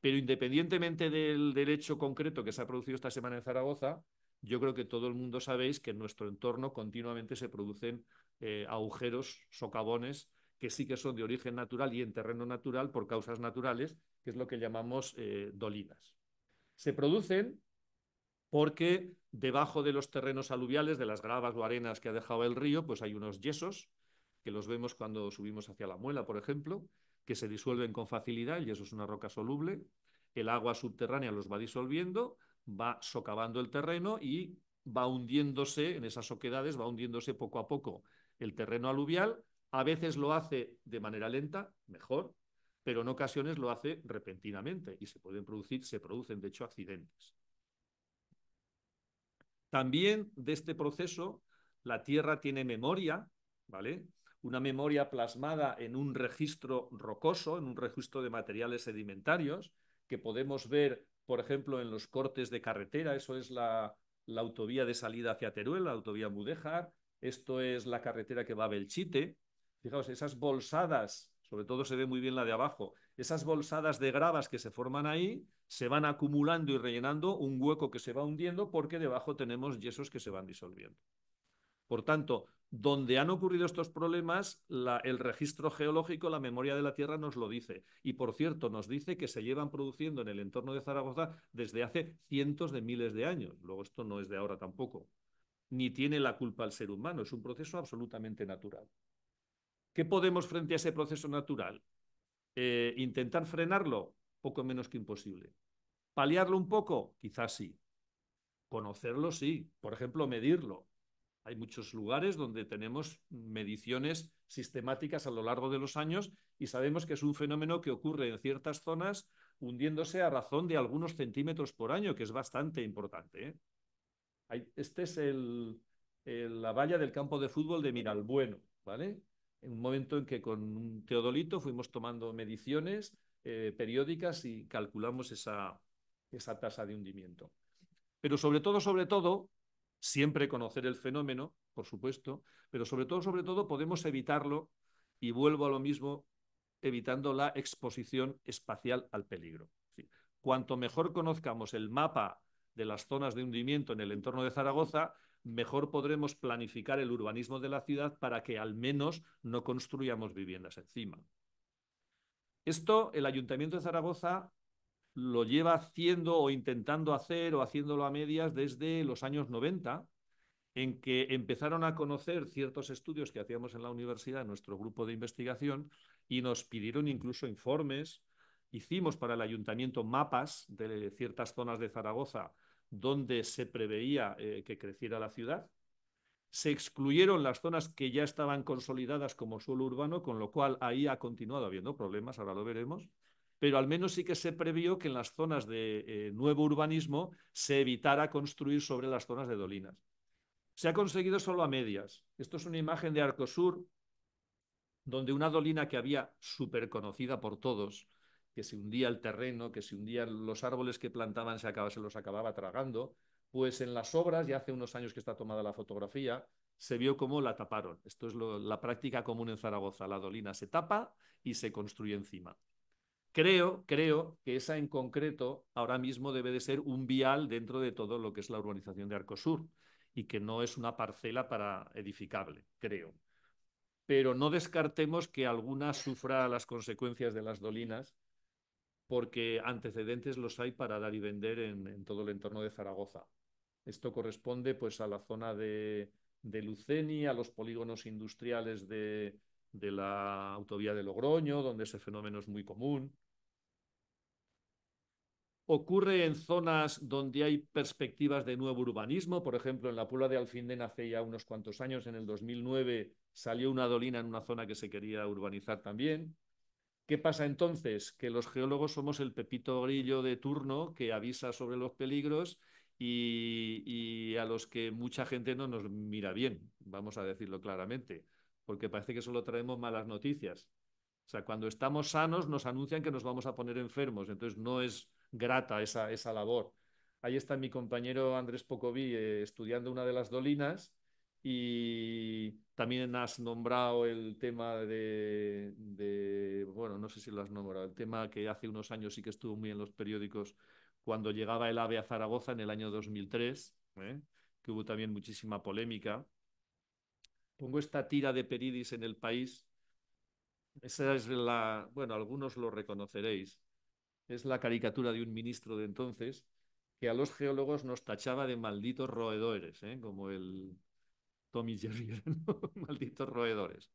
Pero independientemente del hecho concreto que se ha producido esta semana en Zaragoza, yo creo que todo el mundo sabéis que en nuestro entorno continuamente se producen agujeros, socavones, que sí que son de origen natural y en terreno natural por causas naturales, que es lo que llamamos dolinas. Se producen porque debajo de los terrenos aluviales, de las gravas o arenas que ha dejado el río, pues hay unos yesos, que los vemos cuando subimos hacia la Muela, por ejemplo, que se disuelven con facilidad, el yeso es una roca soluble, el agua subterránea los va disolviendo, va socavando el terreno y va hundiéndose en esas oquedades, va hundiéndose poco a poco el terreno aluvial, a veces lo hace de manera lenta, mejor, pero en ocasiones lo hace repentinamente y se producen de hecho accidentes. También de este proceso, la Tierra tiene memoria, ¿vale? Una memoria plasmada en un registro rocoso, en un registro de materiales sedimentarios, que podemos ver, por ejemplo, en los cortes de carretera. Eso es la autovía de salida hacia Teruel, la autovía Mudéjar. Esto es la carretera que va a Belchite. Fijaos, esas bolsadas, sobre todo se ve muy bien la de abajo, esas bolsadas de gravas que se forman ahí se van acumulando y rellenando un hueco que se va hundiendo porque debajo tenemos yesos que se van disolviendo. Por tanto, donde han ocurrido estos problemas, el registro geológico, la memoria de la Tierra nos lo dice. Y por cierto, nos dice que se llevan produciendo en el entorno de Zaragoza desde hace cientos de miles de años. Luego esto no es de ahora tampoco. Ni tiene la culpa el ser humano, es un proceso absolutamente natural. ¿Qué podemos frente a ese proceso natural? ¿Intentar frenarlo? Poco menos que imposible. ¿Paliarlo un poco? Quizás sí. Conocerlo sí. Por ejemplo, medirlo. Hay muchos lugares donde tenemos mediciones sistemáticas a lo largo de los años y sabemos que es un fenómeno que ocurre en ciertas zonas hundiéndose a razón de algunos centímetros por año, que es bastante importante. Este es la valla del campo de fútbol de Miralbueno, ¿vale? En un momento en que con un teodolito fuimos tomando mediciones periódicas y calculamos esa tasa de hundimiento. Pero sobre todo, siempre conocer el fenómeno por supuesto, pero sobre todo podemos evitarlo, y vuelvo a lo mismo, evitando la exposición espacial al peligro. Sí. Cuanto mejor conozcamos el mapa de las zonas de hundimiento en el entorno de Zaragoza, mejor podremos planificar el urbanismo de la ciudad para que al menos no construyamos viviendas encima. Esto el Ayuntamiento de Zaragoza lo lleva haciendo o intentando hacer o haciéndolo a medias desde los años 90, en que empezaron a conocer ciertos estudios que hacíamos en la universidad, en nuestro grupo de investigación, y nos pidieron incluso informes. Hicimos para el ayuntamiento mapas de ciertas zonas de Zaragoza donde se preveía que creciera la ciudad. Se excluyeron las zonas que ya estaban consolidadas como suelo urbano, con lo cual ahí ha continuado habiendo problemas, ahora lo veremos, pero al menos sí que se previó que en las zonas de nuevo urbanismo se evitara construir sobre las zonas de dolinas. Se ha conseguido solo a medias. Esto es una imagen de Arcosur, donde una dolina que había súper conocida por todos, que se hundía el terreno, que se hundían los árboles que plantaban, se los acababa tragando, pues en las obras, ya hace unos años que está tomada la fotografía, se vio cómo la taparon. Esto es la práctica común en Zaragoza. La dolina se tapa y se construye encima. Creo que esa en concreto ahora mismo debe de ser un vial dentro de todo lo que es la urbanización de Arcosur y que no es una parcela para edificable, creo. Pero no descartemos que alguna sufra las consecuencias de las dolinas, porque antecedentes los hay para dar y vender en todo el entorno de Zaragoza. Esto corresponde pues a la zona de Luceni, a los polígonos industriales de la autovía de Logroño, donde ese fenómeno es muy común. Ocurre en zonas donde hay perspectivas de nuevo urbanismo, por ejemplo, en la Puebla de Alfindén hace ya unos cuantos años, en el 2009, salió una dolina en una zona que se quería urbanizar también. ¿Qué pasa entonces? Que los geólogos somos el pepito grillo de turno que avisa sobre los peligros y a los que mucha gente no nos mira bien, vamos a decirlo claramente, porque parece que solo traemos malas noticias. O sea, cuando estamos sanos nos anuncian que nos vamos a poner enfermos, entonces no es grata esa labor. Ahí está mi compañero Andrés Pocoví estudiando una de las dolinas, y también has nombrado el tema bueno, no sé si lo has nombrado, el tema que hace unos años sí que estuvo muy en los periódicos cuando llegaba el AVE a Zaragoza en el año 2003, que hubo también muchísima polémica. Pongo esta tira de Peridis en El País. Esa es bueno, algunos lo reconoceréis. Es la caricatura de un ministro de entonces que a los geólogos nos tachaba de malditos roedores, como el Tommy Jerry, ¿no? Malditos roedores.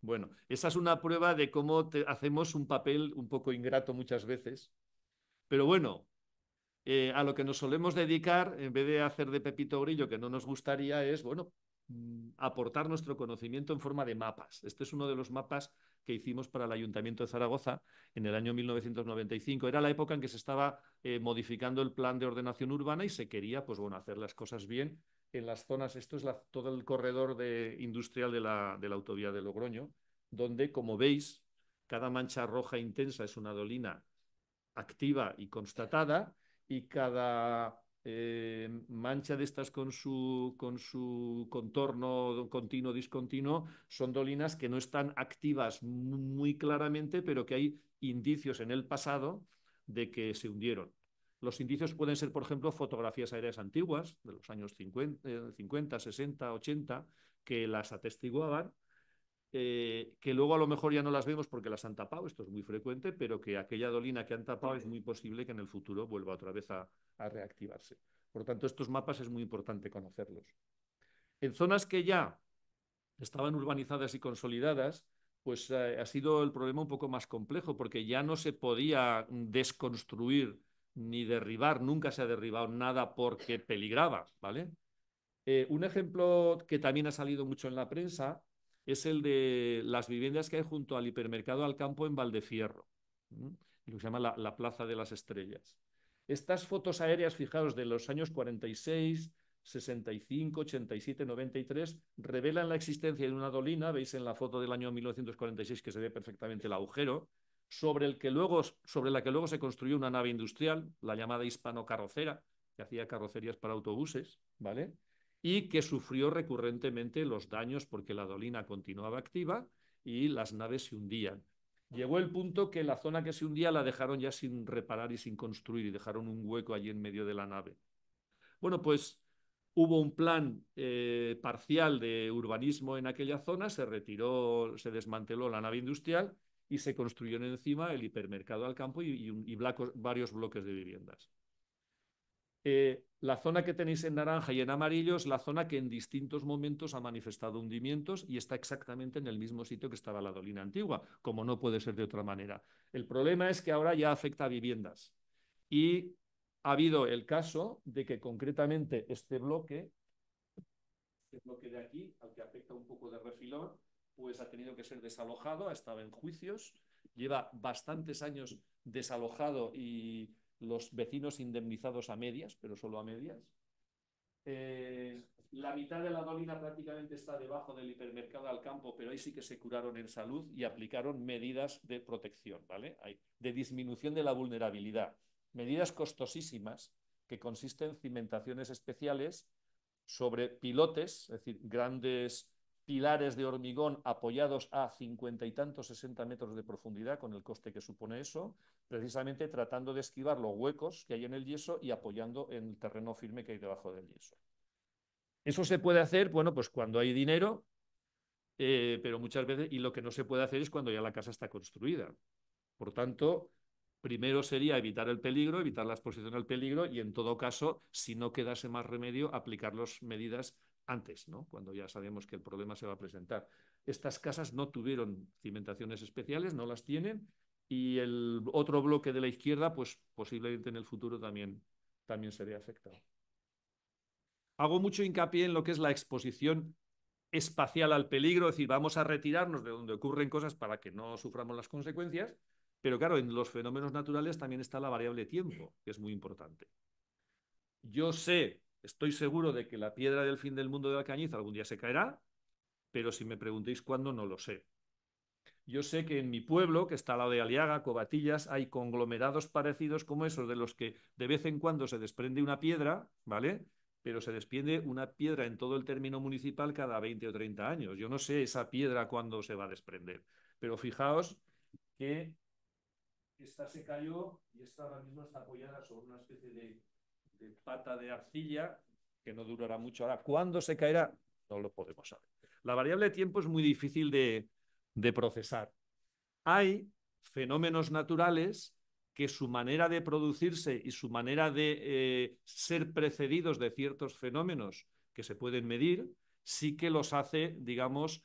Bueno, esa es una prueba de cómo hacemos un papel un poco ingrato muchas veces. Pero bueno, a lo que nos solemos dedicar, en vez de hacer de Pepito Grillo, que no nos gustaría, es, bueno, aportar nuestro conocimiento en forma de mapas. Este es uno de los mapas que hicimos para el Ayuntamiento de Zaragoza en el año 1995. Era la época en que se estaba modificando el plan de ordenación urbana y se quería, pues bueno, hacer las cosas bien en las zonas. Esto es todo el corredor industrial de la autovía de Logroño, donde, como veis, cada mancha roja intensa es una dolina activa y constatada, y cada mancha de estas con su contorno continuo, discontinuo, son dolinas que no están activas muy claramente, pero que hay indicios en el pasado de que se hundieron. Los indicios pueden ser, por ejemplo, fotografías aéreas antiguas de los años 50 60, 80, que las atestiguaban, que luego a lo mejor ya no las vemos porque las han tapado, esto es muy frecuente, pero que aquella dolina que han tapado es muy posible que en el futuro vuelva otra vez a reactivarse. Por lo tanto, estos mapas es muy importante conocerlos. En zonas que ya estaban urbanizadas y consolidadas, pues ha sido el problema un poco más complejo, porque ya no se podía desconstruir ni derribar, nunca se ha derribado nada porque peligraba, ¿vale? Un ejemplo que también ha salido mucho en la prensa es el de las viviendas que hay junto al hipermercado Alcampo en Valdefierro, lo que se llama la Plaza de las Estrellas. Estas fotos aéreas, fijaos, de los años 46, 65, 87, 93, revelan la existencia de una dolina, veis en la foto del año 1946 que se ve perfectamente el agujero, sobre la que luego se construyó una nave industrial, la llamada Hispano Carrocera, que hacía carrocerías para autobuses, ¿vale? y que sufrió recurrentemente los daños porque la dolina continuaba activa y las naves se hundían. Llegó el punto que la zona que se hundía la dejaron ya sin reparar y sin construir y dejaron un hueco allí en medio de la nave. Bueno, pues hubo un plan parcial de urbanismo en aquella zona, se retiró, se desmanteló la nave industrial y se construyó encima el hipermercado al campo y varios bloques de viviendas. La zona que tenéis en naranja y en amarillo es la zona que en distintos momentos ha manifestado hundimientos y está exactamente en el mismo sitio que estaba la dolina antigua, como no puede ser de otra manera. El problema es que ahora ya afecta a viviendas y ha habido el caso de que concretamente este bloque de aquí, al que afecta un poco de refilón, pues ha tenido que ser desalojado, ha estado en juicios, lleva bastantes años desalojado y los vecinos indemnizados a medias, pero solo a medias. La mitad de la dolina prácticamente está debajo del hipermercado al campo, pero ahí sí que se curaron en salud y aplicaron medidas de protección, ¿vale? De disminución de la vulnerabilidad. Medidas costosísimas que consisten en cimentaciones especiales sobre pilotes, es decir, grandes pilares de hormigón apoyados a 50 y tantos, 60 metros de profundidad, con el coste que supone eso, precisamente tratando de esquivar los huecos que hay en el yeso y apoyando en el terreno firme que hay debajo del yeso. Eso se puede hacer, bueno, pues cuando hay dinero, pero muchas veces, y lo que no se puede hacer es cuando ya la casa está construida. Por tanto, primero sería evitar el peligro, evitar la exposición al peligro y, en todo caso, si no quedase más remedio, aplicar las medidas antes, ¿no? Cuando ya sabemos que el problema se va a presentar. Estas casas no tuvieron cimentaciones especiales, no las tienen, y el otro bloque de la izquierda, pues posiblemente en el futuro también se vea afectado. Hago mucho hincapié en lo que es la exposición espacial al peligro, es decir, vamos a retirarnos de donde ocurren cosas para que no suframos las consecuencias, pero claro, en los fenómenos naturales también está la variable tiempo, que es muy importante. Yo estoy seguro de que la piedra del fin del mundo de Alcañiz algún día se caerá, pero si me preguntéis cuándo, no lo sé. Yo sé que en mi pueblo, que está al lado de Aliaga, Covatillas, hay conglomerados parecidos como esos, de los que de vez en cuando se desprende una piedra, ¿vale? Pero se desprende una piedra en todo el término municipal cada 20 o 30 años. Yo no sé esa piedra cuándo se va a desprender. Pero fijaos que esta se cayó y esta ahora mismo está apoyada sobre una especie de pata de arcilla que no durará mucho. Ahora, ¿cuándo se caerá? No lo podemos saber. La variable de tiempo es muy difícil de procesar. Hay fenómenos naturales que su manera de producirse y su manera de ser precedidos de ciertos fenómenos que se pueden medir, sí que los hace, digamos,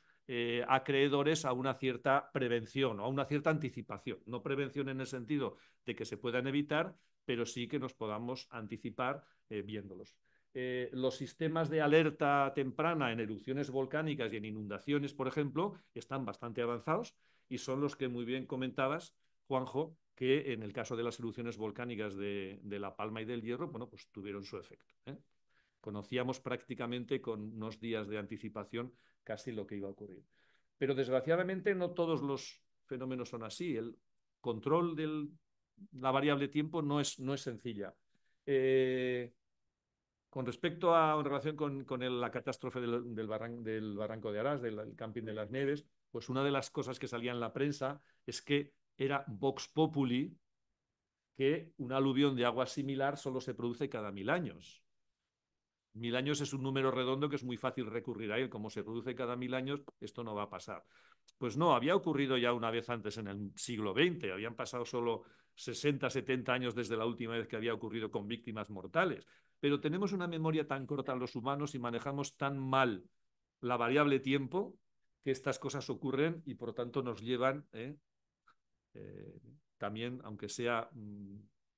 acreedores a una cierta prevención o a una cierta anticipación. No prevención en el sentido de que se puedan evitar, pero sí que nos podamos anticipar viéndolos. Los sistemas de alerta temprana en erupciones volcánicas y en inundaciones, por ejemplo, están bastante avanzados y son los que muy bien comentabas, Juanjo, que en el caso de las erupciones volcánicas de La Palma y del Hierro, bueno, pues tuvieron su efecto. Conocíamos prácticamente con unos días de anticipación casi lo que iba a ocurrir. Pero desgraciadamente no todos los fenómenos son así. El control de la variable tiempo no es sencilla. Con respecto a, en relación con la catástrofe del Barranco de Arás, del camping de las Nieves, pues una de las cosas que salía en la prensa es que era Vox Populi que un aluvión de agua similar solo se produce cada 1000 años. 1000 años es un número redondo que es muy fácil recurrir a él. Como se produce cada 1000 años, esto no va a pasar. Pues no, había ocurrido ya una vez antes en el siglo XX. Habían pasado solo 60, 70 años desde la última vez que había ocurrido con víctimas mortales. Pero tenemos una memoria tan corta los humanos y manejamos tan mal la variable tiempo que estas cosas ocurren y por tanto nos llevan también, aunque sea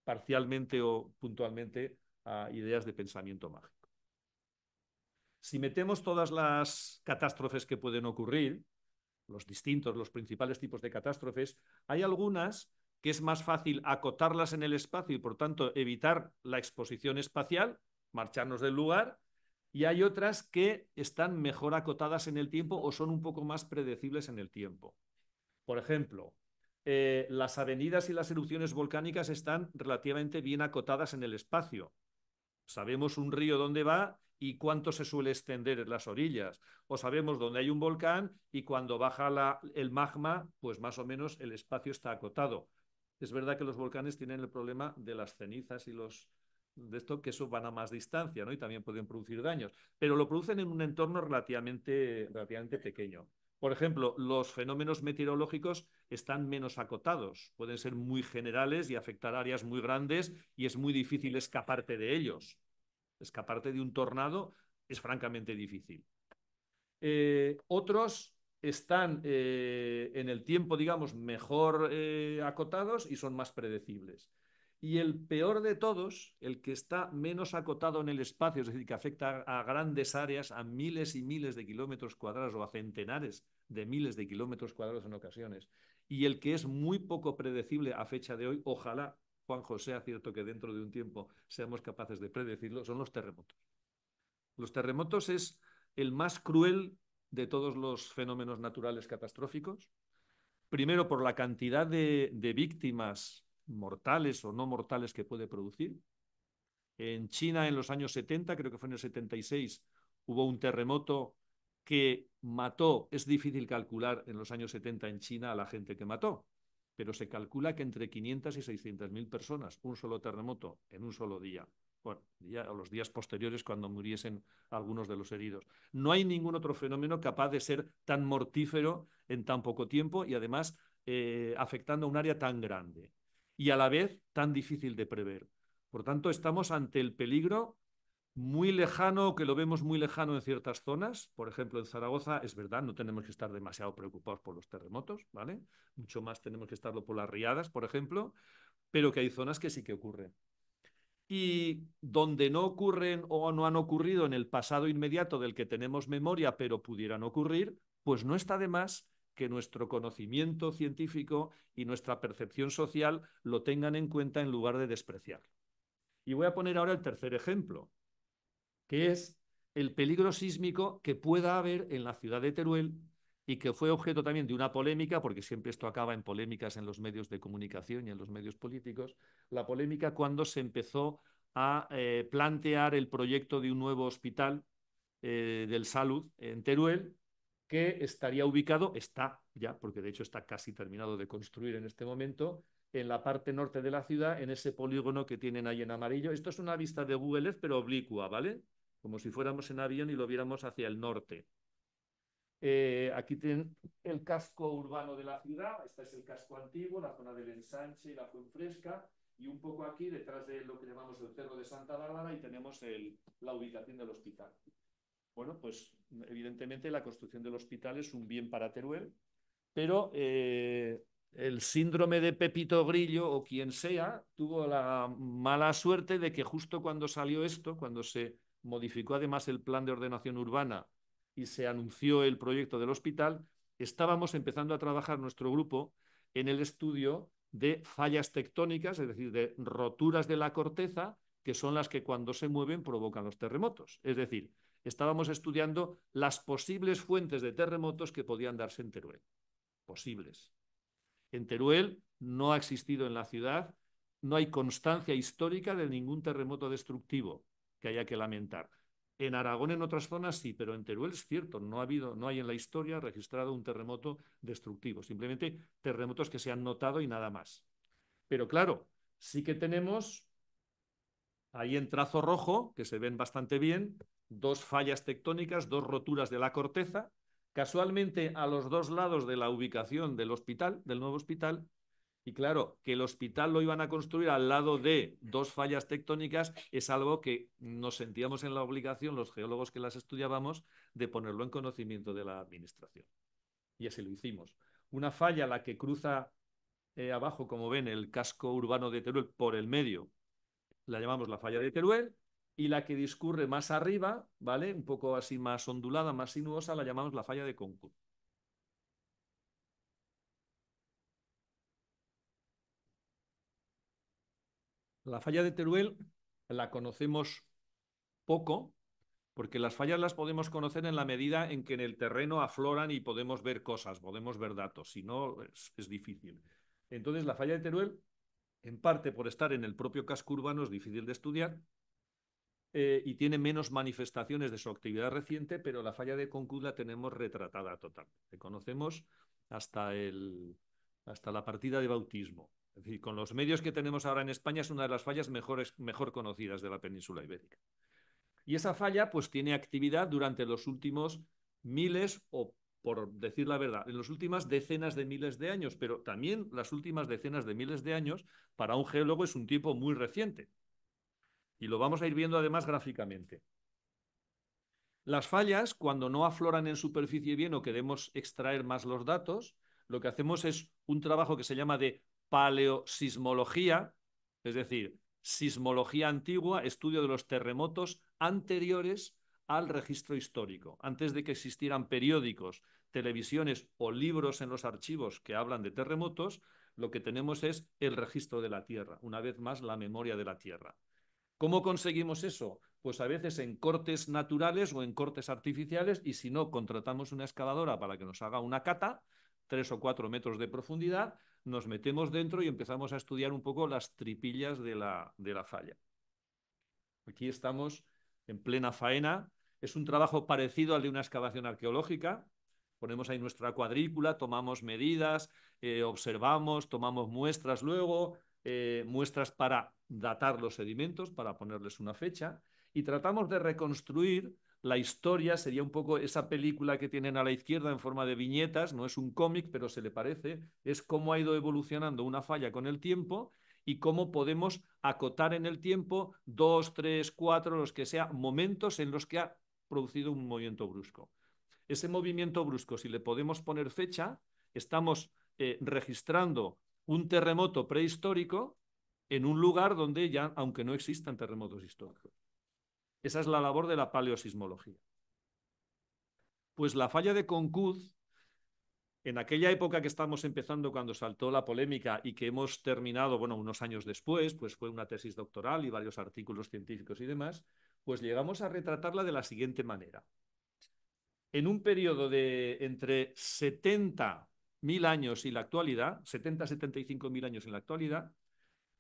parcialmente o puntualmente, a ideas de pensamiento mágico. Si metemos todas las catástrofes que pueden ocurrir, los principales tipos de catástrofes, hay algunas que es más fácil acotarlas en el espacio y, por tanto, evitar la exposición espacial, marcharnos del lugar, y hay otras que están mejor acotadas en el tiempo o son un poco más predecibles en el tiempo. Por ejemplo, las avenidas y las erupciones volcánicas están relativamente bien acotadas en el espacio. Sabemos un río dónde va y cuánto se suele extender en las orillas. O sabemos dónde hay un volcán y cuando baja el magma, pues más o menos el espacio está acotado. Es verdad que los volcanes tienen el problema de las cenizas y de esto, que eso van a más distancia, ¿no? Y también pueden producir daños, pero lo producen en un entorno relativamente pequeño. Por ejemplo, los fenómenos meteorológicos están menos acotados, pueden ser muy generales y afectar áreas muy grandes y es muy difícil escaparte de ellos. Escaparte de un tornado es francamente difícil. Otros están en el tiempo, digamos, mejor acotados y son más predecibles. Y el peor de todos, el que está menos acotado en el espacio, es decir, que afecta a grandes áreas, a miles y miles de kilómetros cuadrados o a centenares de miles de kilómetros cuadrados en ocasiones, y el que es muy poco predecible a fecha de hoy, ojalá, Juanjo, sea cierto que dentro de un tiempo seamos capaces de predecirlo, son los terremotos. Los terremotos es el más cruel de todos los fenómenos naturales catastróficos. Primero, por la cantidad de víctimas mortales o no mortales que puede producir. En China, en los años 70, creo que fue en el 76, hubo un terremoto que mató, es difícil calcular en los años 70 en China a la gente que mató, pero se calcula que entre 500 y 600.000 personas, un solo terremoto en un solo día. Bueno, ya a los días posteriores cuando muriesen algunos de los heridos. No hay ningún otro fenómeno capaz de ser tan mortífero en tan poco tiempo y además afectando a un área tan grande y a la vez tan difícil de prever. Por tanto, estamos ante el peligro muy lejano, que lo vemos muy lejano en ciertas zonas. Por ejemplo, en Zaragoza, es verdad, no tenemos que estar demasiado preocupados por los terremotos, ¿vale? Mucho más tenemos que estarlo por las riadas, por ejemplo, pero que hay zonas que sí que ocurren. Y donde no ocurren o no han ocurrido en el pasado inmediato del que tenemos memoria, pero pudieran ocurrir, pues no está de más que nuestro conocimiento científico y nuestra percepción social lo tengan en cuenta en lugar de despreciarlo. Y voy a poner ahora el tercer ejemplo, que es el peligro sísmico que pueda haber en la ciudad de Teruel y que fue objeto también de una polémica, porque siempre esto acaba en polémicas en los medios de comunicación y en los medios políticos, la polémica cuando se empezó a plantear el proyecto de un nuevo hospital del Salud en Teruel, que estaría ubicado, está ya, porque de hecho está casi terminado de construir en este momento, en la parte norte de la ciudad, en ese polígono que tienen ahí en amarillo. Esto es una vista de Google Earth, pero oblicua, ¿vale? Como si fuéramos en avión y lo viéramos hacia el norte. Aquí tienen el casco urbano de la ciudad, este es el casco antiguo, la zona del Ensanche y la Fuenfresca, y un poco aquí, detrás de lo que llamamos el Cerro de Santa Bárbara, y tenemos la ubicación del hospital. Bueno, pues evidentemente la construcción del hospital es un bien para Teruel, pero el síndrome de Pepito Grillo o quien sea tuvo la mala suerte de que justo cuando salió esto, cuando se modificó además el plan de ordenación urbana y se anunció el proyecto del hospital, estábamos empezando a trabajar nuestro grupo en el estudio de fallas tectónicas, es decir, de roturas de la corteza, que son las que cuando se mueven provocan los terremotos. Es decir, estábamos estudiando las posibles fuentes de terremotos que podían darse en Teruel. Posibles. En Teruel no ha existido en la ciudad, no hay constancia histórica de ningún terremoto destructivo que haya que lamentar. En Aragón, en otras zonas sí, pero en Teruel es cierto, no hay en la historia registrado un terremoto destructivo, simplemente terremotos que se han notado y nada más. Pero claro, sí que tenemos ahí en trazo rojo, que se ven bastante bien, dos fallas tectónicas, dos roturas de la corteza, casualmente a los dos lados de la ubicación del hospital, del nuevo hospital, y claro, que el hospital lo iban a construir al lado de dos fallas tectónicas es algo que nos sentíamos en la obligación, los geólogos que las estudiábamos, de ponerlo en conocimiento de la administración. Y así lo hicimos. Una falla, la que cruza abajo, como ven, el casco urbano de Teruel por el medio, la llamamos la falla de Teruel, y la que discurre más arriba, ¿vale? Un poco así más ondulada, más sinuosa, la llamamos la falla de Concur. La falla de Teruel la conocemos poco, porque las fallas las podemos conocer en la medida en que en el terreno afloran y podemos ver cosas, podemos ver datos, si no es difícil. Entonces la falla de Teruel, en parte por estar en el propio casco urbano, es difícil de estudiar, y tiene menos manifestaciones de su actividad reciente, pero la falla de Concours la tenemos retratada totalmente. Conocemos hasta la partida de bautismo. Es decir, con los medios que tenemos ahora en España es una de las fallas mejor conocidas de la península ibérica. Y esa falla pues tiene actividad durante los últimos miles o, por decir la verdad, en las últimas decenas de miles de años, pero también las últimas decenas de miles de años para un geólogo es un tiempo muy reciente. Y lo vamos a ir viendo además gráficamente. Las fallas, cuando no afloran en superficie bien o queremos extraer más los datos, lo que hacemos es un trabajo que se llama de paleosismología, es decir, sismología antigua, estudio de los terremotos anteriores al registro histórico, antes de que existieran periódicos, televisiones o libros en los archivos que hablan de terremotos. Lo que tenemos es el registro de la Tierra, una vez más la memoria de la Tierra. ¿Cómo conseguimos eso? Pues a veces en cortes naturales o en cortes artificiales, y si no, contratamos una excavadora para que nos haga una cata, 3 o 4 metros de profundidad, nos metemos dentro y empezamos a estudiar un poco las tripillas de la falla. Aquí estamos en plena faena. Es un trabajo parecido al de una excavación arqueológica. Ponemos ahí nuestra cuadrícula, tomamos medidas, observamos, tomamos muestras luego, muestras para datar los sedimentos, para ponerles una fecha, y tratamos de reconstruir la historia. Sería un poco esa película que tienen a la izquierda en forma de viñetas, no es un cómic, pero se le parece, es cómo ha ido evolucionando una falla con el tiempo y cómo podemos acotar en el tiempo 2, 3, 4, los que sea, momentos en los que ha producido un movimiento brusco. Ese movimiento brusco, si le podemos poner fecha, estamos registrando un terremoto prehistórico en un lugar donde ya, aunque no existan terremotos históricos. Esa es la labor de la paleosismología. Pues la falla de Concours, en aquella época que estamos empezando, cuando saltó la polémica y que hemos terminado, bueno, unos años después, pues fue una tesis doctoral y varios artículos científicos y demás, pues llegamos a retratarla de la siguiente manera. En un periodo de entre 70.000 años y la actualidad, 70-75.000 años en la actualidad,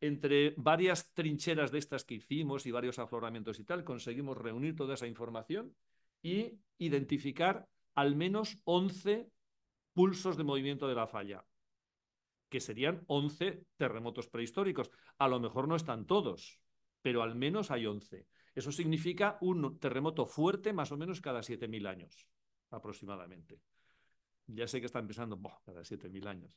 entre varias trincheras de estas que hicimos y varios afloramientos y tal, conseguimos reunir toda esa información y identificar al menos 11 pulsos de movimiento de la falla, que serían 11 terremotos prehistóricos. A lo mejor no están todos, pero al menos hay 11. Eso significa un terremoto fuerte más o menos cada 7.000 años, aproximadamente. Ya sé que están pensando, cada 7.000 años.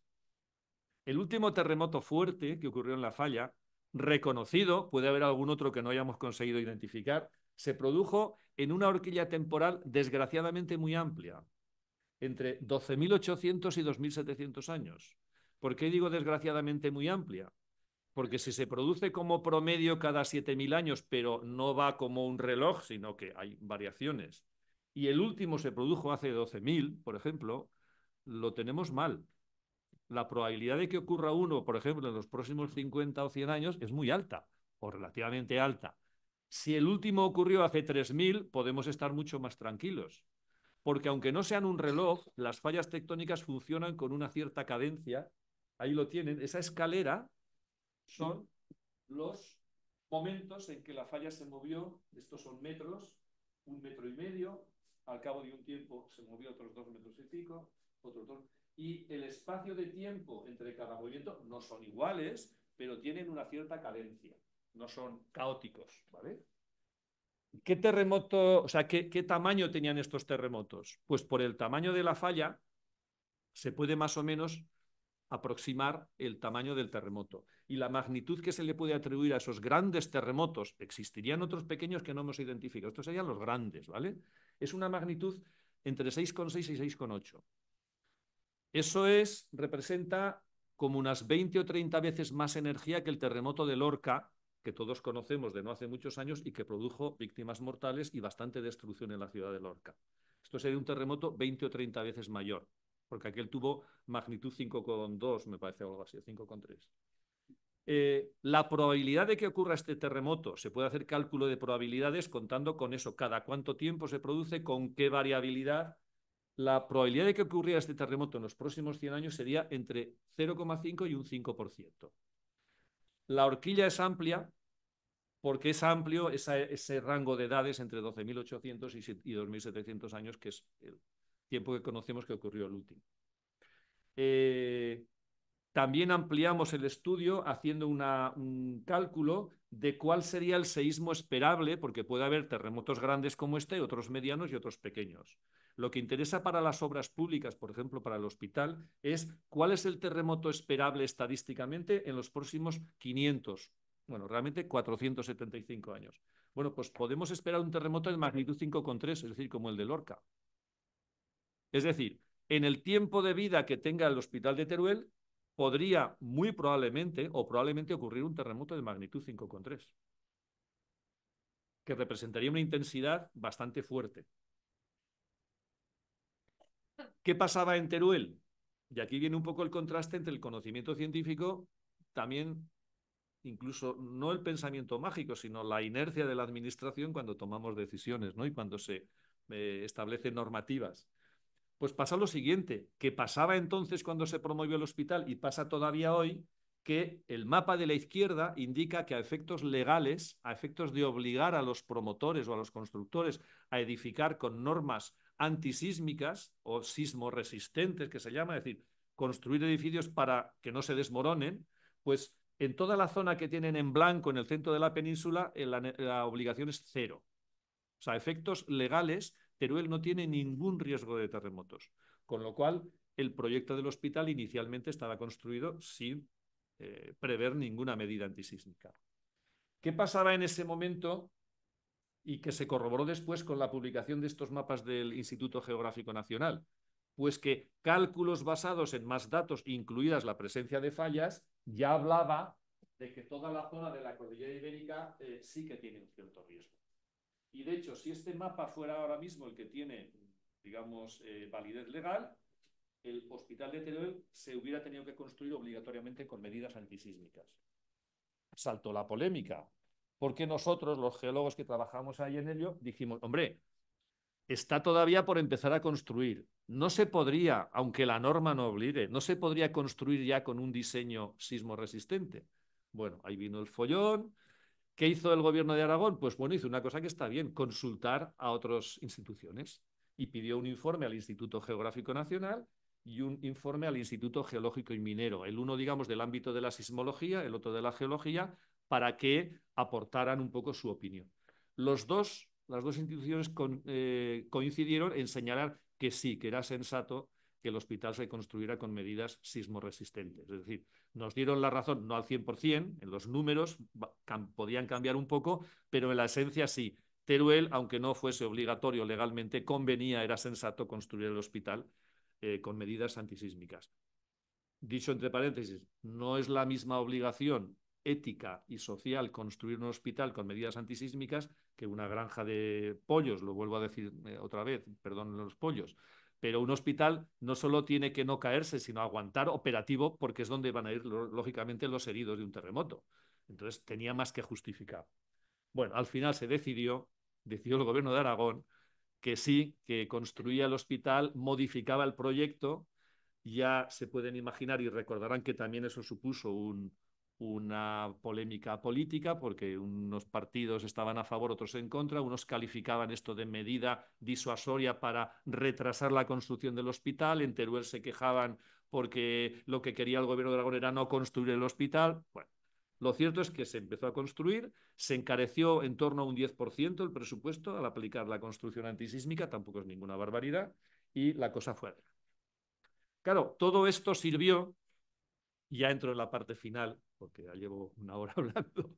El último terremoto fuerte que ocurrió en la falla, reconocido, puede haber algún otro que no hayamos conseguido identificar, se produjo en una horquilla temporal desgraciadamente muy amplia, entre 12.800 y 2.700 años. ¿Por qué digo desgraciadamente muy amplia? Porque si se produce como promedio cada 7.000 años, pero no va como un reloj, sino que hay variaciones, y el último se produjo hace 12.000, por ejemplo, lo tenemos mal. La probabilidad de que ocurra uno, por ejemplo, en los próximos 50 o 100 años es muy alta, o relativamente alta. Si el último ocurrió hace 3.000, podemos estar mucho más tranquilos. Porque aunque no sean un reloj, las fallas tectónicas funcionan con una cierta cadencia. Ahí lo tienen. Esa escalera son los momentos en que la falla se movió. Estos son metros, 1,5 metros. Al cabo de un tiempo se movió otros 2,5 metros, otros 2. Y el espacio de tiempo entre cada movimiento no son iguales, pero tienen una cierta cadencia. No son caóticos, ¿vale? ¿Qué terremoto, o sea, qué tamaño tenían estos terremotos? Pues por el tamaño de la falla se puede más o menos aproximar el tamaño del terremoto. Y la magnitud que se le puede atribuir a esos grandes terremotos, existirían otros pequeños que no hemos identificado, estos serían los grandes, ¿vale? Es una magnitud entre 6,6 y 6,8. Eso representa como unas 20 o 30 veces más energía que el terremoto de Lorca, que todos conocemos de no hace muchos años y que produjo víctimas mortales y bastante destrucción en la ciudad de Lorca. Esto sería un terremoto 20 o 30 veces mayor, porque aquel tuvo magnitud 5,2, me parece, o algo así, 5,3. La probabilidad de que ocurra este terremoto, se puede hacer cálculo de probabilidades contando con eso, cada cuánto tiempo se produce, con qué variabilidad. La probabilidad de que ocurriera este terremoto en los próximos 100 años sería entre 0,5 y un 5%. La horquilla es amplia porque es amplio ese rango de edades entre 12.800 y 2.700 años, que es el tiempo que conocemos que ocurrió el último. También ampliamos el estudio haciendo un cálculo de cuál sería el seísmo esperable, porque puede haber terremotos grandes como este, otros medianos y otros pequeños. Lo que interesa para las obras públicas, por ejemplo, para el hospital, es cuál es el terremoto esperable estadísticamente en los próximos 500, bueno, realmente 475 años. Bueno, pues podemos esperar un terremoto de magnitud 5,3, es decir, como el de Lorca. Es decir, en el tiempo de vida que tenga el hospital de Teruel, podría muy probablemente o probablemente ocurrir un terremoto de magnitud 5,3, que representaría una intensidad bastante fuerte. ¿Qué pasaba en Teruel? Y aquí viene un poco el contraste entre el conocimiento científico, también incluso no el pensamiento mágico, sino la inercia de la administración cuando tomamos decisiones, ¿no? Y cuando se establecen normativas. Pues pasa lo siguiente, que pasaba entonces cuando se promovió el hospital y pasa todavía hoy, que el mapa de la izquierda indica que a efectos legales, a efectos de obligar a los promotores o a los constructores a edificar con normas antisísmicas o sismoresistentes, que se llama, es decir, construir edificios para que no se desmoronen, pues en toda la zona que tienen en blanco en el centro de la península, la obligación es cero. O sea, efectos legales, Teruel no tiene ningún riesgo de terremotos, con lo cual el proyecto del hospital inicialmente estaba construido sin prever ninguna medida antisísmica. ¿Qué pasaba en ese momento y que se corroboró después con la publicación de estos mapas del Instituto Geográfico Nacional? Pues que cálculos basados en más datos, incluidas la presencia de fallas, ya hablaba de que toda la zona de la cordillera ibérica sí que tiene un cierto riesgo. Y de hecho, si este mapa fuera ahora mismo el que tiene, digamos, validez legal, el hospital de Teruel se hubiera tenido que construir obligatoriamente con medidas antisísmicas. Saltó la polémica, porque nosotros, los geólogos que trabajamos ahí en ello, dijimos, hombre, está todavía por empezar a construir. No se podría, aunque la norma no obligue, no se podría construir ya con un diseño sismo resistente. Bueno, ahí vino el follón. ¿Qué hizo el gobierno de Aragón? Pues bueno, hizo una cosa que está bien, consultar a otras instituciones y pidió un informe al Instituto Geográfico Nacional y un informe al Instituto Geológico y Minero, el uno, digamos, del ámbito de la sismología, el otro de la geología, para que aportaran un poco su opinión. Las dos instituciones coincidieron en señalar que sí, que era sensato que el hospital se construyera con medidas sismoresistentes. Es decir, nos dieron la razón, no al 100%, en los números podían cambiar un poco, pero en la esencia sí. Teruel, aunque no fuese obligatorio legalmente, convenía, era sensato construir el hospital con medidas antisísmicas. Dicho entre paréntesis, no es la misma obligación ética y social construir un hospital con medidas antisísmicas que una granja de pollos, lo vuelvo a decir otra vez, perdón los pollos, pero un hospital no solo tiene que no caerse, sino aguantar operativo porque es donde van a ir, lógicamente, los heridos de un terremoto. Entonces tenía más que justificar. Bueno, al final se decidió el gobierno de Aragón que sí, que construía el hospital, modificaba el proyecto. Ya se pueden imaginar y recordarán que también eso supuso una polémica política porque unos partidos estaban a favor, otros en contra, unos calificaban esto de medida disuasoria para retrasar la construcción del hospital, en Teruel se quejaban porque lo que quería el gobierno de Aragón era no construir el hospital. Bueno, lo cierto es que se empezó a construir, se encareció en torno a un 10% el presupuesto al aplicar la construcción antisísmica, tampoco es ninguna barbaridad, y la cosa fue adelante. Claro, todo esto sirvió, y ya entro en la parte final, porque ya llevo una hora hablando,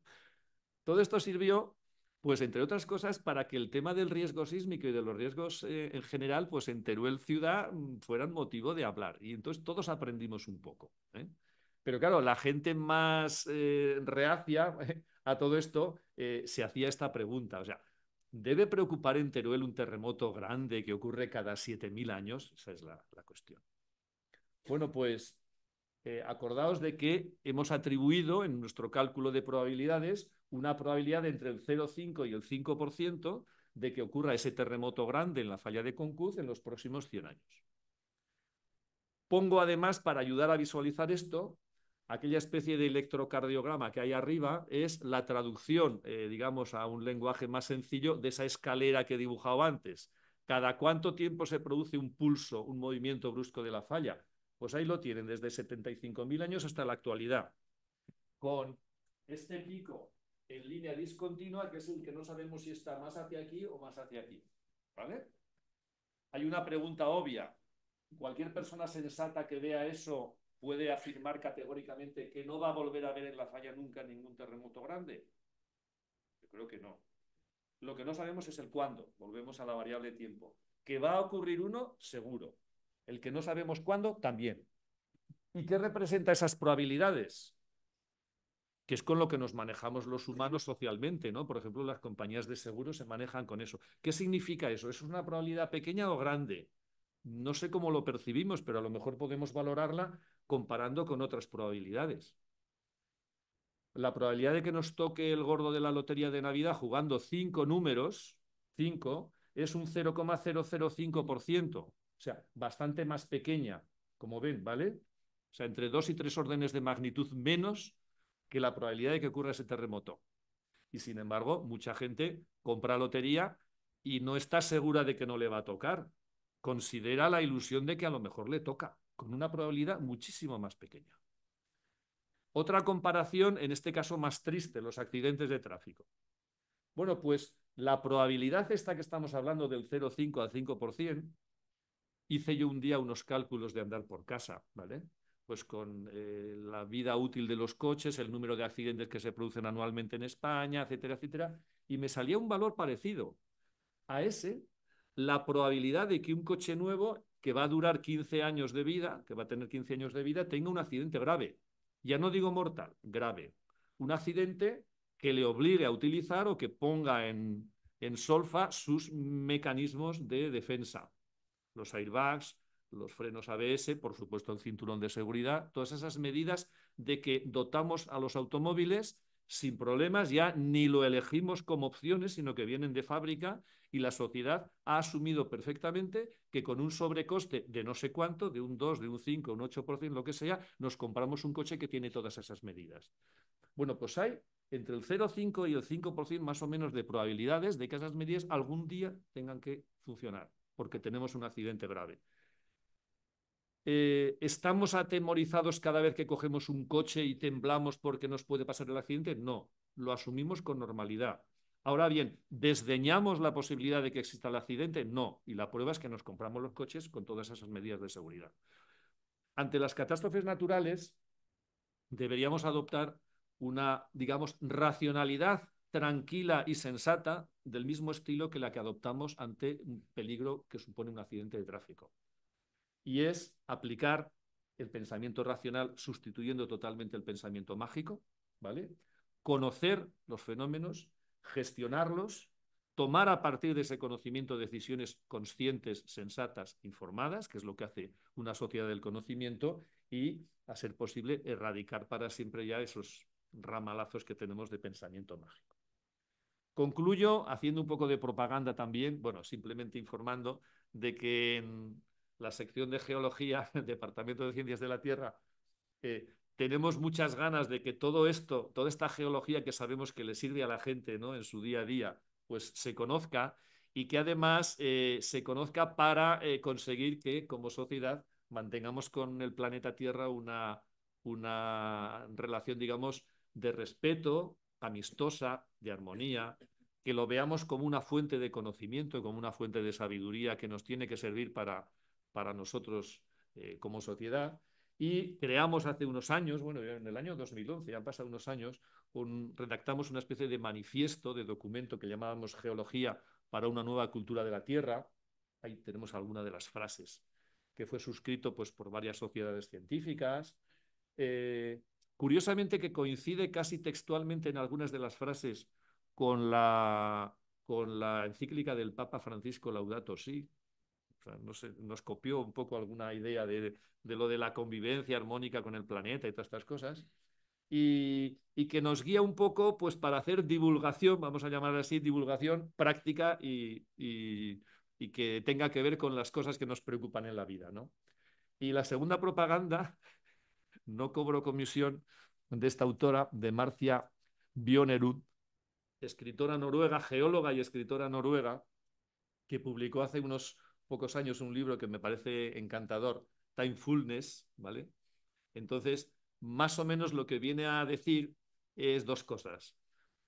todo esto sirvió, pues entre otras cosas, para que el tema del riesgo sísmico y de los riesgos en general, pues en Teruel ciudad fueran motivo de hablar. Y entonces todos aprendimos un poco. Pero claro, la gente más reacia a todo esto se hacía esta pregunta, o sea, ¿debe preocupar en Teruel un terremoto grande que ocurre cada 7.000 años? Esa es la cuestión. Bueno, pues acordaos de que hemos atribuido en nuestro cálculo de probabilidades una probabilidad entre el 0,5 y el 5% de que ocurra ese terremoto grande en la falla de Concuz en los próximos 100 años. Pongo además, para ayudar a visualizar esto, aquella especie de electrocardiograma que hay arriba es la traducción, digamos, a un lenguaje más sencillo de esa escalera que he dibujado antes. ¿Cada cuánto tiempo se produce un pulso, un movimiento brusco de la falla? Pues ahí lo tienen, desde 75.000 años hasta la actualidad. Con este pico en línea discontinua, que es el que no sabemos si está más hacia aquí o más hacia aquí. ¿Vale? Hay una pregunta obvia. Cualquier persona sensata que vea eso puede afirmar categóricamente que no va a volver a ver en la falla nunca ningún terremoto grande. Yo creo que no. Lo que no sabemos es el cuándo. Volvemos a la variable tiempo. ¿Que va a ocurrir uno? Seguro. El que no sabemos cuándo, también. ¿Y qué representa esas probabilidades? Que es con lo que nos manejamos los humanos socialmente, ¿no? Por ejemplo, las compañías de seguros se manejan con eso. ¿Qué significa eso? ¿Es una probabilidad pequeña o grande? No sé cómo lo percibimos, pero a lo mejor podemos valorarla comparando con otras probabilidades. La probabilidad de que nos toque el gordo de la lotería de Navidad jugando 5 números, 5, es un 0,005%. O sea, bastante más pequeña, como ven, ¿vale? O sea, entre 2 y 3 órdenes de magnitud menos que la probabilidad de que ocurra ese terremoto. Y sin embargo, mucha gente compra lotería y no está segura de que no le va a tocar. Considera la ilusión de que a lo mejor le toca, con una probabilidad muchísimo más pequeña. Otra comparación, en este caso más triste, los accidentes de tráfico. Bueno, pues la probabilidad esta que estamos hablando del 0,5 al 5%, hice yo un día unos cálculos de andar por casa, ¿vale? Pues con la vida útil de los coches, el número de accidentes que se producen anualmente en España, etcétera, etcétera, y me salía un valor parecido a ese, la probabilidad de que un coche nuevo que va a durar 15 años de vida, que va a tener 15 años de vida, tenga un accidente grave. Ya no digo mortal, grave. Un accidente que le obligue a utilizar o que ponga en solfa sus mecanismos de defensa. Los airbags, los frenos ABS, por supuesto el cinturón de seguridad, todas esas medidas de que dotamos a los automóviles sin problemas, ya ni lo elegimos como opciones, sino que vienen de fábrica y la sociedad ha asumido perfectamente que con un sobrecoste de no sé cuánto, de un 2, de un 5, un 8%, lo que sea, nos compramos un coche que tiene todas esas medidas. Bueno, pues hay entre el 0,5 y el 5% más o menos de probabilidades de que esas medidas algún día tengan que funcionar, porque tenemos un accidente grave. ¿Estamos atemorizados cada vez que cogemos un coche y temblamos porque nos puede pasar el accidente? No, lo asumimos con normalidad. Ahora bien, ¿desdeñamos la posibilidad de que exista el accidente? No, y la prueba es que nos compramos los coches con todas esas medidas de seguridad. Ante las catástrofes naturales, deberíamos adoptar una, digamos, racionalidad tranquila y sensata del mismo estilo que la que adoptamos ante un peligro que supone un accidente de tráfico. Y es aplicar el pensamiento racional sustituyendo totalmente el pensamiento mágico, ¿vale? Conocer los fenómenos, gestionarlos, tomar a partir de ese conocimiento decisiones conscientes, sensatas, informadas, que es lo que hace una sociedad del conocimiento, y, a ser posible, erradicar para siempre ya esos ramalazos que tenemos de pensamiento mágico. Concluyo haciendo un poco de propaganda también, bueno, simplemente informando de que en la sección de Geología, el Departamento de Ciencias de la Tierra, tenemos muchas ganas de que todo esto, toda esta geología que sabemos que le sirve a la gente, ¿no?, en su día a día, pues se conozca y que además se conozca para conseguir que como sociedad mantengamos con el planeta Tierra una relación, digamos, de respeto, amistosa, de armonía, que lo veamos como una fuente de conocimiento, como una fuente de sabiduría que nos tiene que servir para nosotros como sociedad. Y creamos hace unos años, bueno, en el año 2011, ya han pasado unos años, redactamos una especie de manifiesto, de documento que llamábamos Geología para una nueva cultura de la Tierra. Ahí tenemos alguna de las frases, que fue suscrito pues, por varias sociedades científicas. Curiosamente que coincide casi textualmente en algunas de las frases con la encíclica del Papa Francisco Laudato Si. O sea, no sé, nos copió un poco alguna idea de lo de la convivencia armónica con el planeta y todas estas cosas. Y que nos guía un poco pues, para hacer divulgación, vamos a llamarla así, divulgación práctica y que tenga que ver con las cosas que nos preocupan en la vida, ¿no? Y la segunda propaganda no cobro comisión de esta autora, de Marcia Bjørnerud, escritora noruega, geóloga y escritora noruega, que publicó hace unos pocos años un libro que me parece encantador, Timefulness, ¿vale? Entonces, más o menos lo que viene a decir es dos cosas.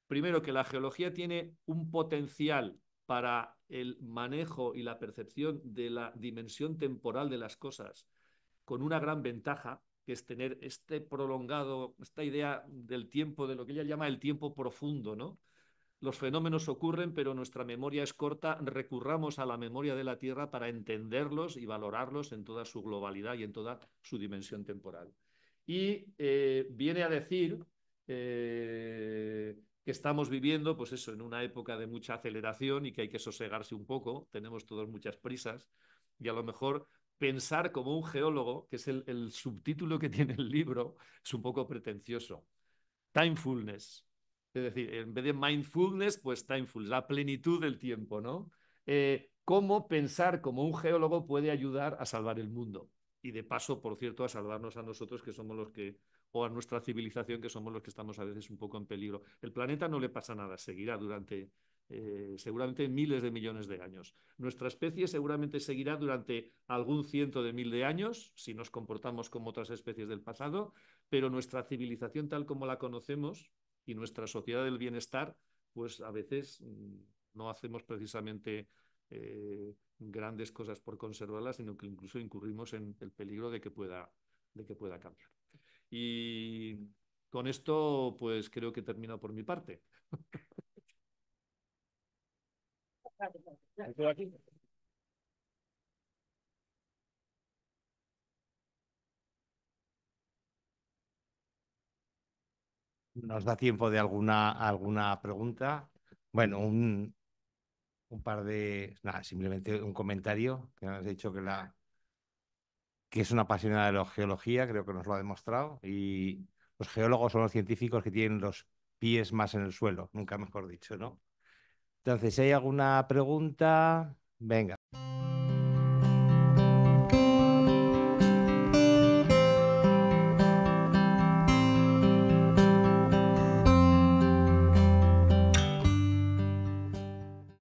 Primero, que la geología tiene un potencial para el manejo y la percepción de la dimensión temporal de las cosas, con una gran ventaja, que es tener este prolongado, esta idea del tiempo, de lo que ella llama el tiempo profundo, ¿no? Los fenómenos ocurren, pero nuestra memoria es corta. Recurramos a la memoria de la Tierra para entenderlos y valorarlos en toda su globalidad y en toda su dimensión temporal. Y viene a decir que estamos viviendo, pues eso, en una época de mucha aceleración y que hay que sosegarse un poco. Tenemos todos muchas prisas y a lo mejor pensar como un geólogo, que es el subtítulo que tiene el libro, es un poco pretencioso. Timefulness. Es decir, en vez de mindfulness, pues timefulness, la plenitud del tiempo, ¿no? Cómo pensar como un geólogo puede ayudar a salvar el mundo. Y de paso, por cierto, a salvarnos a nosotros, que somos los que, o a nuestra civilización, que somos los que estamos a veces un poco en peligro. El planeta no le pasa nada, seguirá durante seguramente miles de millones de años. Nuestra especie seguramente seguirá durante algún ciento de mil de años, si nos comportamos como otras especies del pasado, pero nuestra civilización tal como la conocemos y nuestra sociedad del bienestar, pues a veces no hacemos precisamente grandes cosas por conservarla, sino que incluso incurrimos en el peligro de que pueda cambiar. Y con esto, pues creo que he terminado por mi parte. ¿Nos da tiempo de alguna pregunta? Bueno, un par de... Nada, simplemente un comentario, que nos ha dicho que es una apasionada de la geología, creo que nos lo ha demostrado, y los geólogos son los científicos que tienen los pies más en el suelo, nunca mejor dicho, ¿no? Entonces, si hay alguna pregunta, venga.